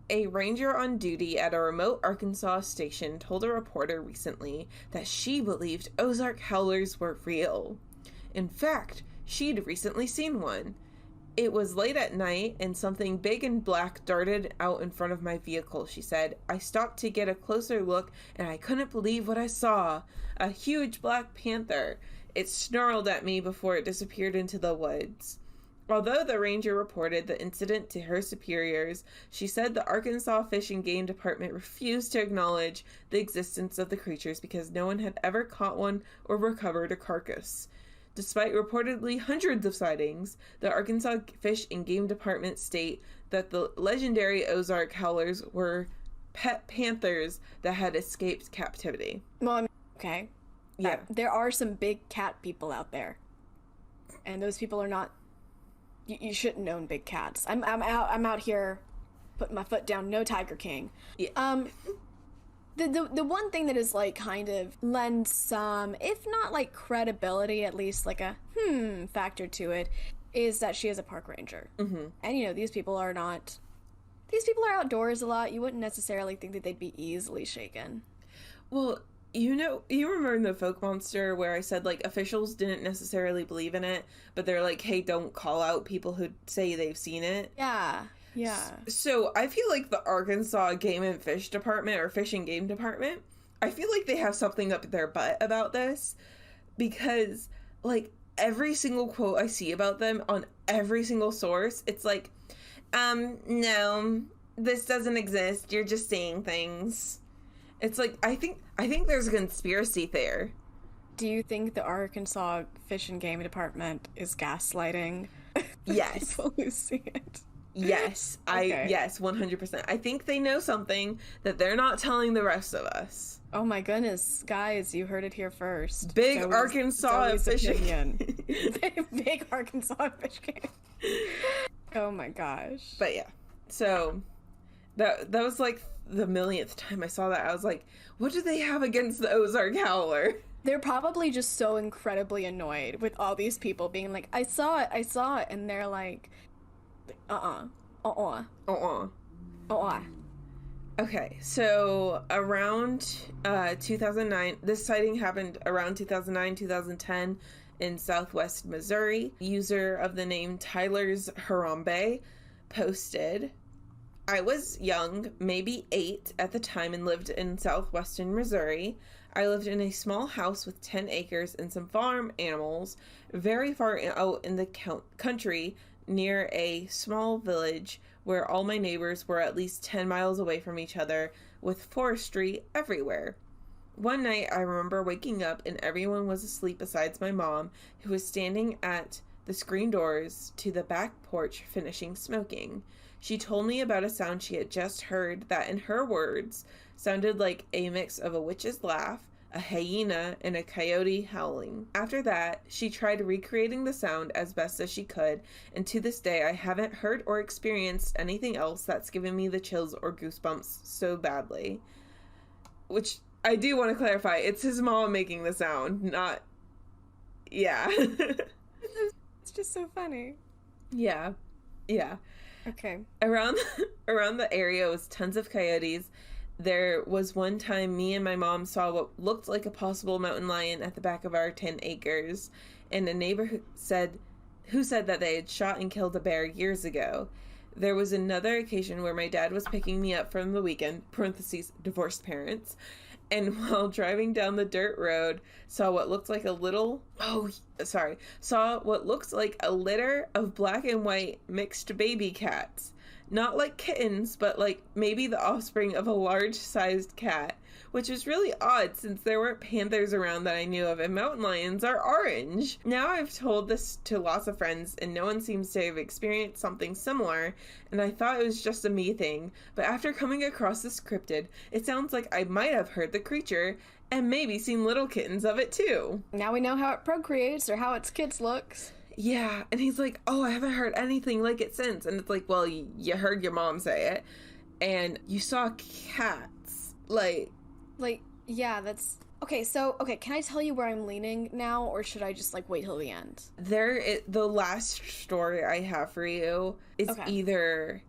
a ranger on duty at a remote Arkansas station told a reporter recently that she believed Ozark Howlers were real. In fact, she'd recently seen one. It was late at night, and something big and black darted out in front of my vehicle, she said. I stopped to get a closer look, and I couldn't believe what I saw. A huge black panther. It snarled at me before it disappeared into the woods. Although the ranger reported the incident to her superiors, she said the Arkansas Fish and Game Department refused to acknowledge the existence of the creatures because no one had ever caught one or recovered a carcass. Despite reportedly hundreds of sightings, the Arkansas Fish and Game Department state that the legendary Ozark Howlers were pet panthers that had escaped captivity. Well, I mean, okay. Yeah. There are some big cat people out there. And those people are not... You shouldn't own big cats. I'm out here putting my foot down. No Tiger King. Yeah. The one thing that is like kind of lends some, if not like credibility, at least like a factor to it, is that she is a park ranger. Mm-hmm. And these people are outdoors a lot. You wouldn't necessarily think that they'd be easily shaken. Well, you remember in the folk monster where I said like officials didn't necessarily believe in it, but they're like, hey, don't call out people who say they've seen it. Yeah. So I feel like the Arkansas Game and Fish Department, or Fish and Game Department, I feel like they have something up their butt about this, because like every single quote I see about them on every single source, it's like, no, this doesn't exist. You're just saying things. It's like, I think there's a conspiracy there. Do you think the Arkansas Fish and Game Department is gaslighting? Yes. People who see it? Yes, Okay. yes, 100%. I think they know something that they're not telling the rest of us. Oh my goodness, guys, you heard it here first. Big Arkansas fishing. Opinion. Big Arkansas fish game. Oh my gosh. But yeah, so that was like the millionth time I saw that. I was like, what do they have against the Ozark Howler? They're probably just so incredibly annoyed with all these people being like, I saw it, and they're like, Okay, so around 2009, this sighting happened around 2009, 2010 in southwest Missouri. User of the name Tyler's Harambe posted, I was young, maybe 8 at the time, and lived in southwestern Missouri. I lived in a small house with 10 acres and some farm animals, very far out in the country near a small village where all my neighbors were at least 10 miles away from each other, with forestry everywhere. One night I remember waking up and everyone was asleep besides my mom, who was standing at the screen doors to the back porch finishing smoking. She told me about a sound she had just heard that, in her words, sounded like a mix of a witch's laugh, a hyena, and a coyote howling. After that, she tried recreating the sound as best as she could, and to this day I haven't heard or experienced anything else that's given me the chills or goosebumps so badly. Which, I do want to clarify, it's his mom making the sound, not... Yeah. It's just so funny. Yeah. Yeah. Okay. Around the area was tons of coyotes. There was one time me and my mom saw what looked like a possible mountain lion at the back of our 10 acres, and a neighbor who said that they had shot and killed a bear years ago. There was another occasion where my dad was picking me up from the weekend, parentheses, divorced parents, and while driving down the dirt road, saw what looked like a litter of black and white mixed baby cats. Not like kittens, but like maybe the offspring of a large-sized cat, which was really odd since there weren't panthers around that I knew of, and mountain lions are orange. Now I've told this to lots of friends, and no one seems to have experienced something similar, and I thought it was just a me thing, but after coming across this cryptid, it sounds like I might have heard the creature, and maybe seen little kittens of it too. Now we know how it procreates, or how its kids looks. Yeah, and he's like, oh, I haven't heard anything like it since. And it's like, well, you heard your mom say it, and you saw cats. Like, yeah, that's... Okay, can I tell you where I'm leaning now, or should I just, wait till the end? The last story I have for you is either,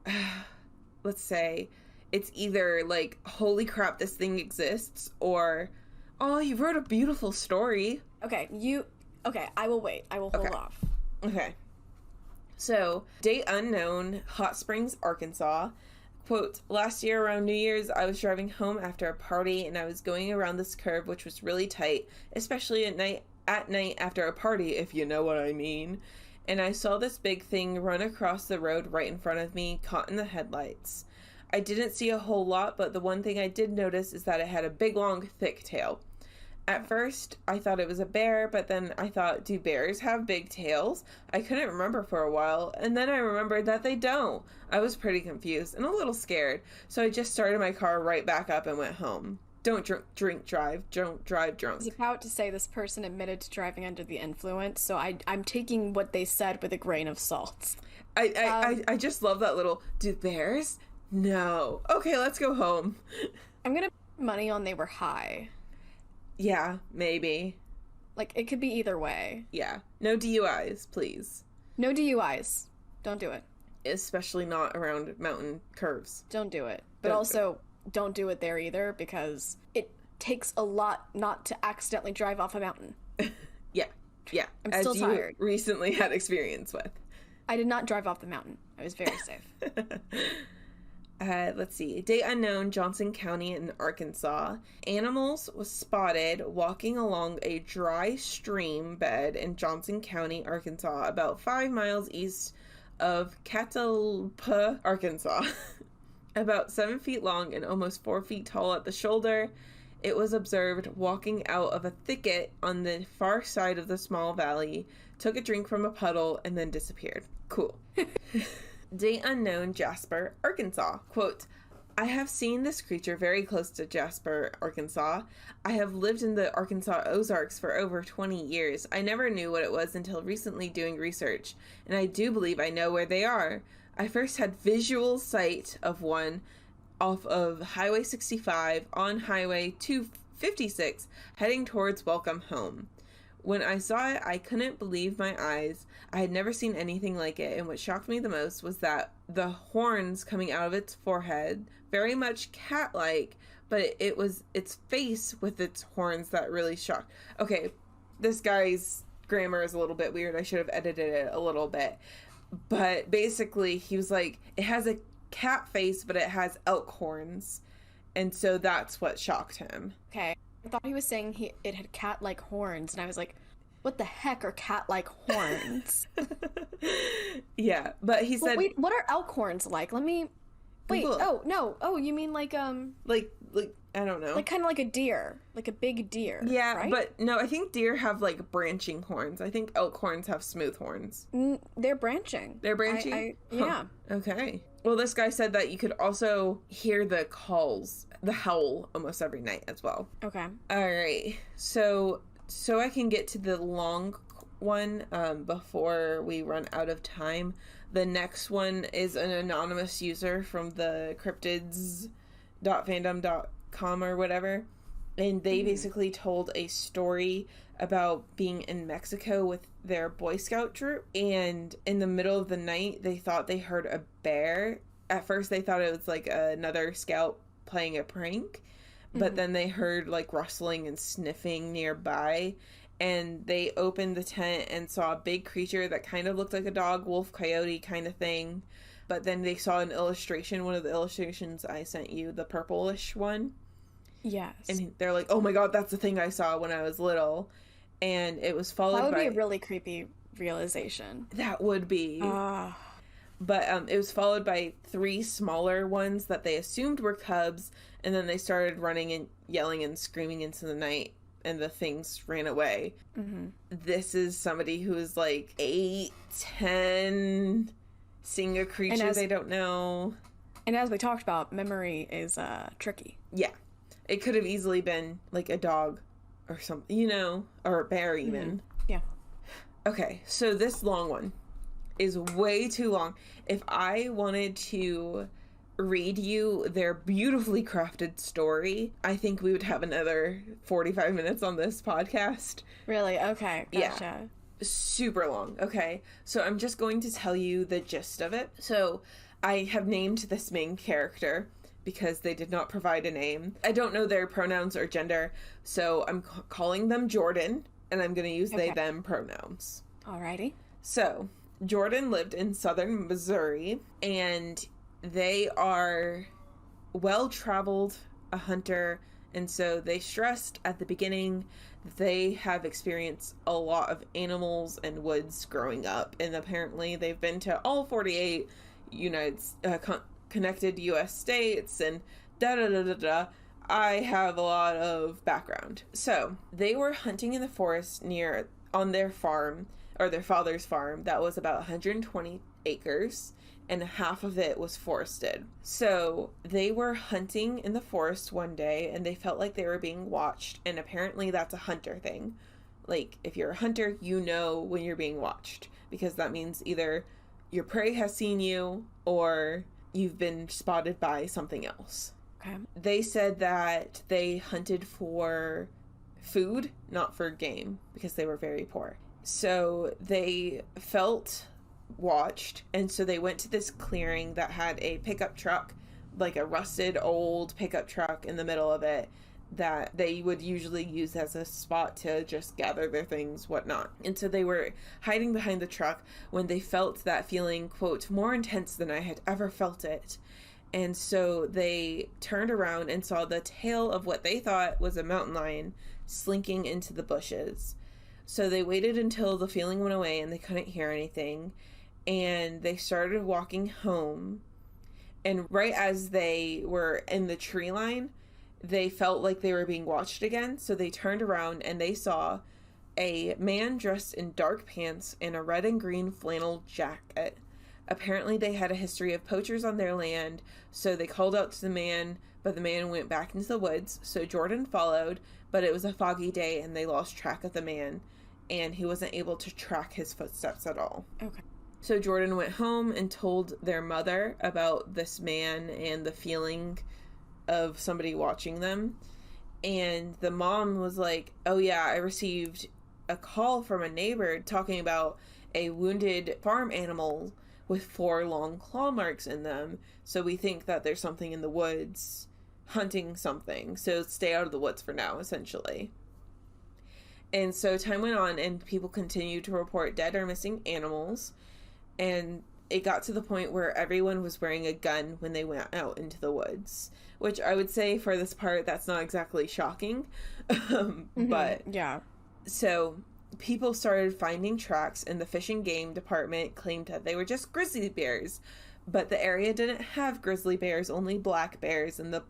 let's say, it's either, holy crap, this thing exists, or, oh, you wrote a beautiful story. Okay, I will wait. I will hold off. Okay. So, date unknown, Hot Springs, Arkansas. Quote, last year around New Year's, I was driving home after a party and I was going around this curve, which was really tight, especially at night after a party, if you know what I mean. And I saw this big thing run across the road right in front of me, caught in the headlights. I didn't see a whole lot, but the one thing I did notice is that it had a big, long, thick tail. At first, I thought it was a bear, but then I thought, do bears have big tails? I couldn't remember for a while, and then I remembered that they don't. I was pretty confused and a little scared, so I just started my car right back up and went home. Don't drink drive. Don't drive drunk. I was about to say this person admitted to driving under the influence, so I'm taking what they said with a grain of salt. I just love that little, do bears? No. Okay, let's go home. I'm gonna put money on they were high. Yeah, maybe. It could be either way. Yeah. No DUIs, please. No DUIs. Don't do it. Especially not around mountain curves. Don't do it. But don't do it there either, because it takes a lot not to accidentally drive off a mountain. Yeah. I'm still tired. You recently had experience with. I did not drive off the mountain. I was very safe. Let's see. Date unknown, Johnson County in Arkansas. Animals was spotted walking along a dry stream bed in Johnson County, Arkansas, about 5 miles east of Catalpa, Arkansas. About 7 feet long and almost 4 feet tall at the shoulder. It was observed walking out of a thicket on the far side of the small valley, took a drink from a puddle, and then disappeared. Cool. Date unknown, Jasper, Arkansas. Quote, I have seen this creature very close to Jasper, Arkansas. I have lived in the Arkansas Ozarks for over 20 years. I never knew what it was until recently doing research, and I do believe I know where they are. I first had visual sight of one off of Highway 65 on Highway 256 heading towards Welcome Home. When I saw it, I couldn't believe my eyes. I had never seen anything like it, and what shocked me the most was that the horns coming out of its forehead, very much cat-like, but it was its face with its horns that really shocked. Okay, this guy's grammar is a little bit weird. I should have edited it a little bit. But basically, he was like, it has a cat face, but it has elk horns. And so that's what shocked him. Okay. I thought he was saying it had cat-like horns, and I was like, what the heck are cat-like horns? Yeah, but he said... Wait, what are elk horns like? Let me... Wait, oh, no. Oh, you mean like, Like, I don't know. Like, kind of like a deer. Like a big deer. Yeah, right? But no, I think deer have, like, branching horns. I think elk horns have smooth horns. They're branching. They're branching? Yeah. Okay. Well, this guy said that you could also hear the howl almost every night as well. Okay. All right. So I can get to the long one before we run out of time. The next one is an anonymous user from the cryptids.fandom.com or whatever. And they basically told a story about being in Mexico with their Boy Scout troop. And in the middle of the night, they thought they heard a bear. At first, they thought it was like another scout playing a prank. But then they heard like rustling and sniffing nearby. And they opened the tent and saw a big creature that kind of looked like a dog, wolf, coyote kind of thing. But then they saw an illustration, one of the illustrations I sent you, the purplish one. Yes. And they're like, oh my god, that's the thing I saw when I was little. And it was followed by... That would be a really creepy realization. That would be. But it was followed by 3 smaller ones that they assumed were cubs. And then they started running and yelling and screaming into the night. And the things ran away. This is somebody who is like 8, 10, seeing a creature they don't know. And as we talked about, memory is tricky. Yeah. It could have easily been like a dog or something, or a bear even. Yeah. Okay, so this long one is way too long. If I wanted to read you their beautifully crafted story, I think we would have another 45 minutes on this podcast. Really? Okay. Gotcha. Yeah. Super long. Okay. So I'm just going to tell you the gist of it. So I have named this main character because they did not provide a name. I don't know their pronouns or gender, so I'm calling them Jordan, and I'm going to use they, them pronouns. Alrighty. So Jordan lived in southern Missouri, and they are well-traveled, a hunter, and so they stressed at the beginning that they have experienced a lot of animals and woods growing up, and apparently they've been to all 48 connected U.S. states, and da-da-da-da-da. I have a lot of background. So they were hunting in the forest on their farm, or their father's farm, that was about 120 acres, and half of it was forested. So they were hunting in the forest one day, and they felt like they were being watched, and apparently that's a hunter thing. Like, if you're a hunter, you know when you're being watched, because that means either your prey has seen you, or you've been spotted by something else. Okay. They said that they hunted for food, not for game, because they were very poor. So they felt watched, and so they went to this clearing that had a pickup truck, like a rusted old pickup truck in the middle of it, that they would usually use as a spot to just gather their things, whatnot. And so they were hiding behind the truck when they felt that feeling, quote, more intense than I had ever felt it. And so they turned around and saw the tail of what they thought was a mountain lion slinking into the bushes. So they waited until the feeling went away and they couldn't hear anything. And they started walking home. And right as they were in the tree line, they felt like they were being watched again. So they turned around and they saw a man dressed in dark pants and a red and green flannel jacket Apparently they had a history of poachers on their land, so they called out to the man, but the man went back into the woods. So Jordan followed, but it was a foggy day and they lost track of the man, and he wasn't able to track his footsteps at all. Okay. So Jordan went home and told their mother about this man and the feeling of somebody watching them. And the mom was like, oh yeah, I received a call from a neighbor talking about a wounded farm animal with 4 long claw marks in them. So we think that there's something in the woods hunting something. So stay out of the woods for now, essentially. And so time went on and people continued to report dead or missing animals. And it got to the point where everyone was wearing a gun when they went out into the woods, which I would say for this part, that's not exactly shocking. But yeah. So people started finding tracks, and the Fish and Game department claimed that they were just grizzly bears. But the area didn't have grizzly bears, only black bears, and the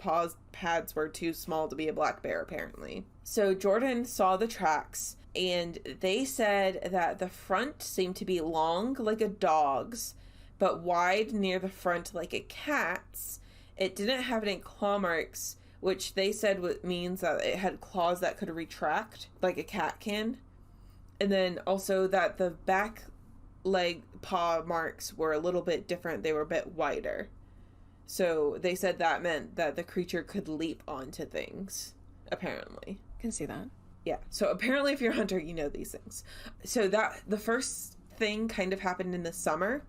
pads were too small to be a black bear, apparently. So Jordan saw the tracks, and they said that the front seemed to be long like a dog's, but wide near the front like a cat's. It didn't have any claw marks, which they said means that it had claws that could retract like a cat can. And then also that the back leg paw marks were a little bit different. They were a bit wider. So they said that meant that the creature could leap onto things, apparently. Can see that. Yeah. So apparently if you're a hunter, you know these things. So that the first thing kind of happened in the summer,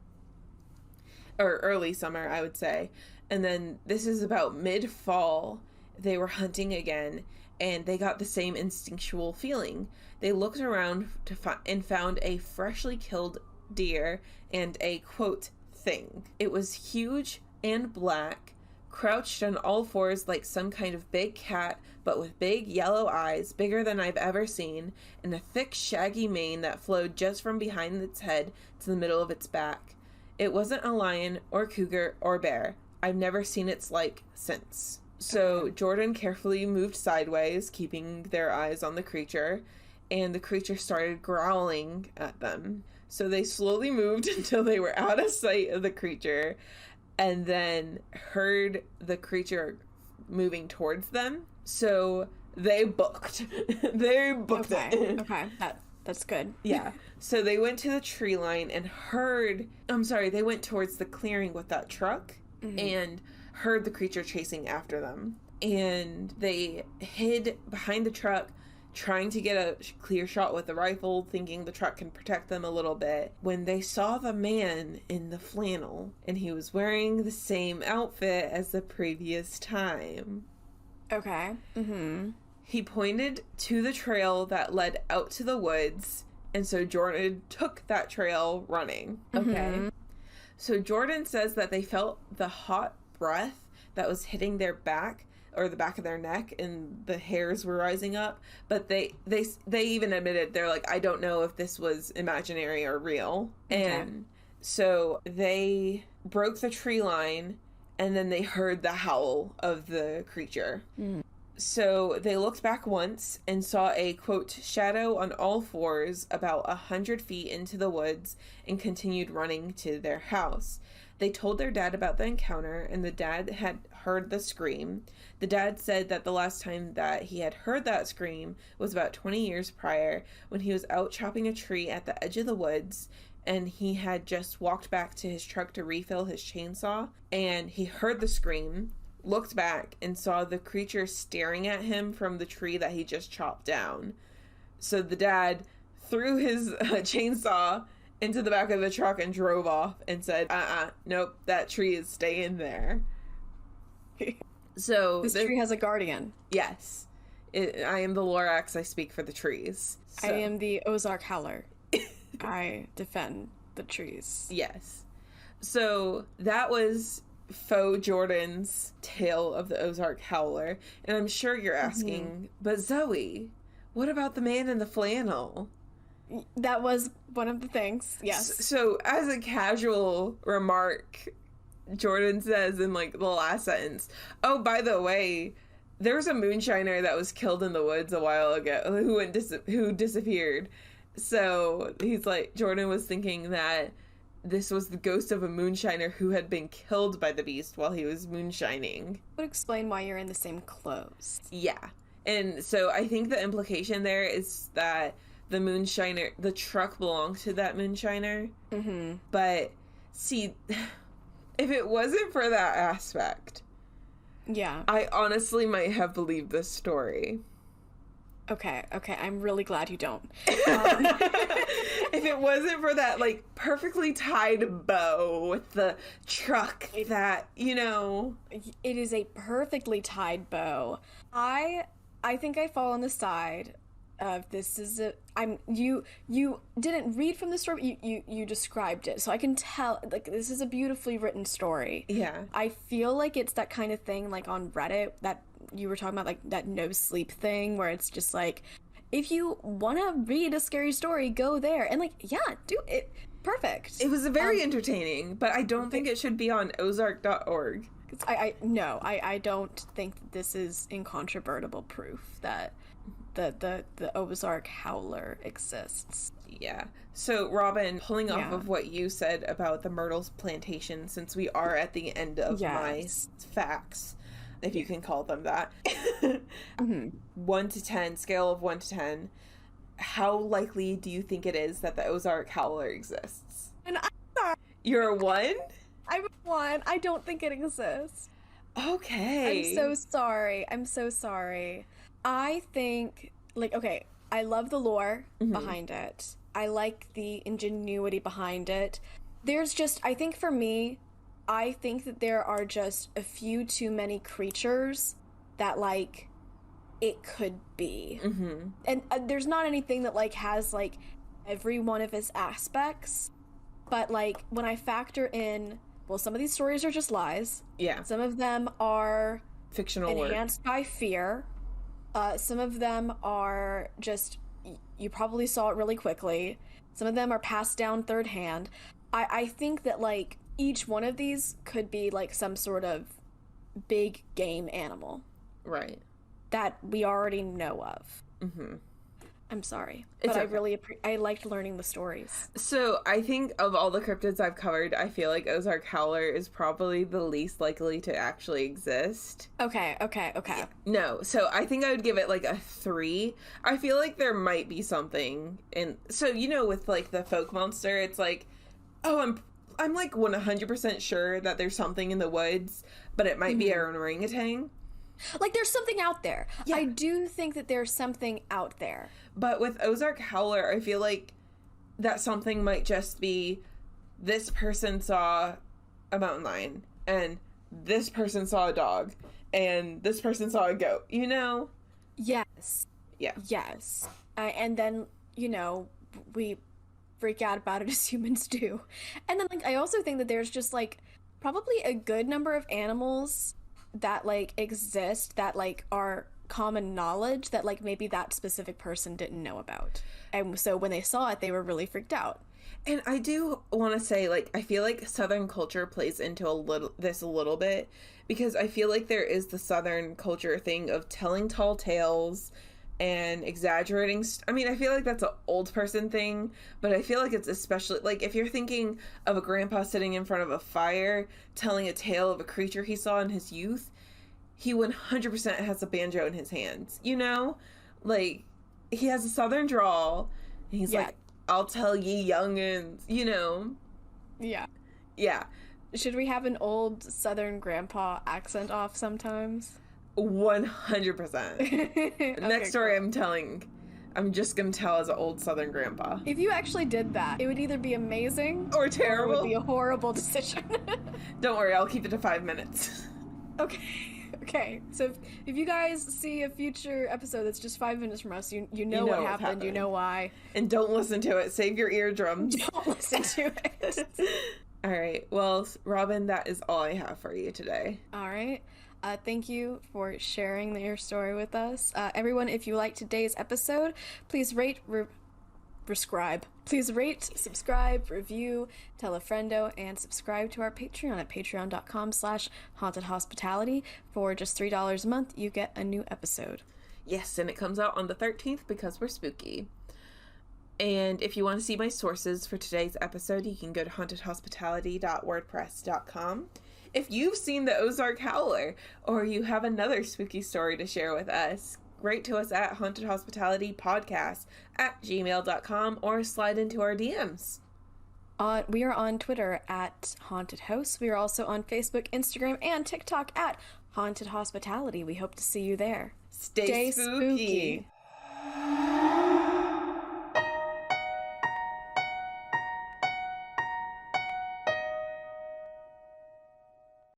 or early summer, I would say. And then this is about mid-fall. They were hunting again, and they got the same instinctual feeling. They looked around and found a freshly killed deer and a, quote, thing. It was huge and black, crouched on all fours like some kind of big cat, but with big yellow eyes, bigger than I've ever seen, and a thick shaggy mane that flowed just from behind its head to the middle of its back. It wasn't a lion or cougar or bear. I've never seen its like since. So Jordan carefully moved sideways, keeping their eyes on the creature, and the creature started growling at them. So they slowly moved until they were out of sight of the creature, and then heard the creature moving towards them. So they booked. They booked it. Okay, that's good. Yeah. So they went to the tree line and they went towards the clearing with that truck and heard the creature chasing after them. And they hid behind the truck, trying to get a clear shot with the rifle, thinking the truck can protect them a little bit, when they saw the man in the flannel, and he was wearing the same outfit as the previous time. Okay. He pointed to the trail that led out to the woods, and so Jordan took that trail running. Okay. So Jordan says that they felt the hot breath that was hitting their back, or the back of their neck, and the hairs were rising up, but they even admitted, they're like, I don't know if this was imaginary or real. And so they broke the tree line, and then they heard the howl of the creature. So they looked back once and saw a, quote, shadow on all fours about 100 feet into the woods, and continued running to their house. They told their dad about the encounter, and the dad had heard the scream. The dad said that the last time that he had heard that scream was about 20 years prior, when he was out chopping a tree at the edge of the woods, and he had just walked back to his truck to refill his chainsaw, and he heard the scream, looked back, and saw the creature staring at him from the tree that he just chopped down. So the dad threw his chainsaw into the back of the truck and drove off and said, nope, that tree is staying there. So this tree has a guardian. Yes. I am the Lorax. I speak for the trees. So. I am the Ozark Howler. I defend the trees. Yes. So that was faux Jordan's tale of the Ozark Howler. And I'm sure you're asking, but Zoey, what about the man in the flannel? That was one of the things, yes. So as a casual remark, Jordan says in like the last sentence, oh, by the way, there was a moonshiner that was killed in the woods a while ago who disappeared. So he's like, Jordan was thinking that this was the ghost of a moonshiner who had been killed by the beast while he was moonshining. Would explain why you're in the same clothes. Yeah. And so I think the implication there is that the truck belongs to that moonshiner. Mm-hmm. But, see, if it wasn't for that aspect, yeah, I honestly might have believed this story. Okay, I'm really glad you don't. If it wasn't for that, like, perfectly tied bow with the truck that, you know... It is a perfectly tied bow. I think I fall on the side of this is a... You didn't read from the story, you described it, so I can tell, like, this is a beautifully written story. Yeah. I feel like it's that kind of thing, like, on Reddit, that you were talking about, like, that no sleep thing, where it's just like, if you want to read a scary story, go there. And, like, yeah, do it. Perfect. It was very entertaining, but I don't think it should be on ozark.org. I don't think that this is incontrovertible proof that the Ozark Howler exists. Yeah. So, Robin, pulling off of what you said about the Myrtle's plantation, since we are at the end of my facts, if you can call them that, 1 to 10, scale of 1 to 10, how likely do you think it is that the Ozark Howler exists? And I'm sorry. You're a 1? I'm a 1. I don't think it exists. Okay. I'm so sorry. I think, like, okay, I love the lore behind it. I like the ingenuity behind it. There's just, I think for me, I think that there are just a few too many creatures that, like, it could be. Mm-hmm. And there's not anything that, like, has, like, every one of its aspects. But, like, when I factor in, well, some of these stories are just lies. Yeah. Some of them are fictional enhanced by fear. Some of them are just, you probably saw it really quickly. Some of them are passed down third hand. I think that, like, each one of these could be, like, some sort of big game animal. Right. That we already know of. Mm-hmm. I'm sorry. But I really I liked learning the stories. So I think of all the cryptids I've covered, I feel like Ozark Howler is probably the least likely to actually exist. Okay. No, so I think I would give it like a 3. I feel like there might be something in, so you know, with like the folk monster, it's like, oh, I'm like 100% sure that there's something in the woods, but it might be an orangutan. Like, there's something out there. Yeah. I do think that there's something out there. But with Ozark Howler, I feel like that something might just be, this person saw a mountain lion, and this person saw a dog, and this person saw a goat, you know? Yes. Yeah. Yes. And then, you know, we freak out about it as humans do. And then, like, I also think that there's just, like, probably a good number of animals that, like, exist that, like, are common knowledge that, like, maybe that specific person didn't know about. And so when they saw it, they were really freaked out. And I do want to say, like, I feel like Southern culture plays into a little bit, because I feel like there is the Southern culture thing of telling tall tales and exaggerating. I mean, I feel like that's an old person thing, but I feel like it's especially, like, if you're thinking of a grandpa sitting in front of a fire telling a tale of a creature he saw in his youth, he 100% has a banjo in his hands, you know? Like, he has a Southern drawl, and he's like, I'll tell ye youngins, you know? Yeah. Yeah. Should we have an old Southern grandpa accent off sometimes? 100%. Next story I'm just gonna tell as an old Southern grandpa. If you actually did that, it would either be amazing or terrible. Or it would be a horrible decision. Don't worry, I'll keep it to 5 minutes. Okay. So if you guys see a future episode that's just 5 minutes from us, you know what happened, you know why. And don't listen to it. Save your eardrums. Don't listen to it. All right. Well, Robin, that is all I have for you today. All right. Thank you for sharing your story with us. Everyone, if you liked today's episode, please rate, subscribe, review, tell a friendo, and subscribe to our Patreon at patreon.com/hauntedhospitality. For just $3 a month, you get a new episode. Yes, and it comes out on the 13th because we're spooky. And if you want to see my sources for today's episode, you can go to hauntedhospitality.wordpress.com. If you've seen the Ozark Howler, or you have another spooky story to share with us, write to us at hauntedhospitalitypodcast@gmail.com or slide into our DMs. We are on Twitter at Haunted House. We are also on Facebook, Instagram, and TikTok at Haunted Hospitality. We hope to see you there. Stay spooky.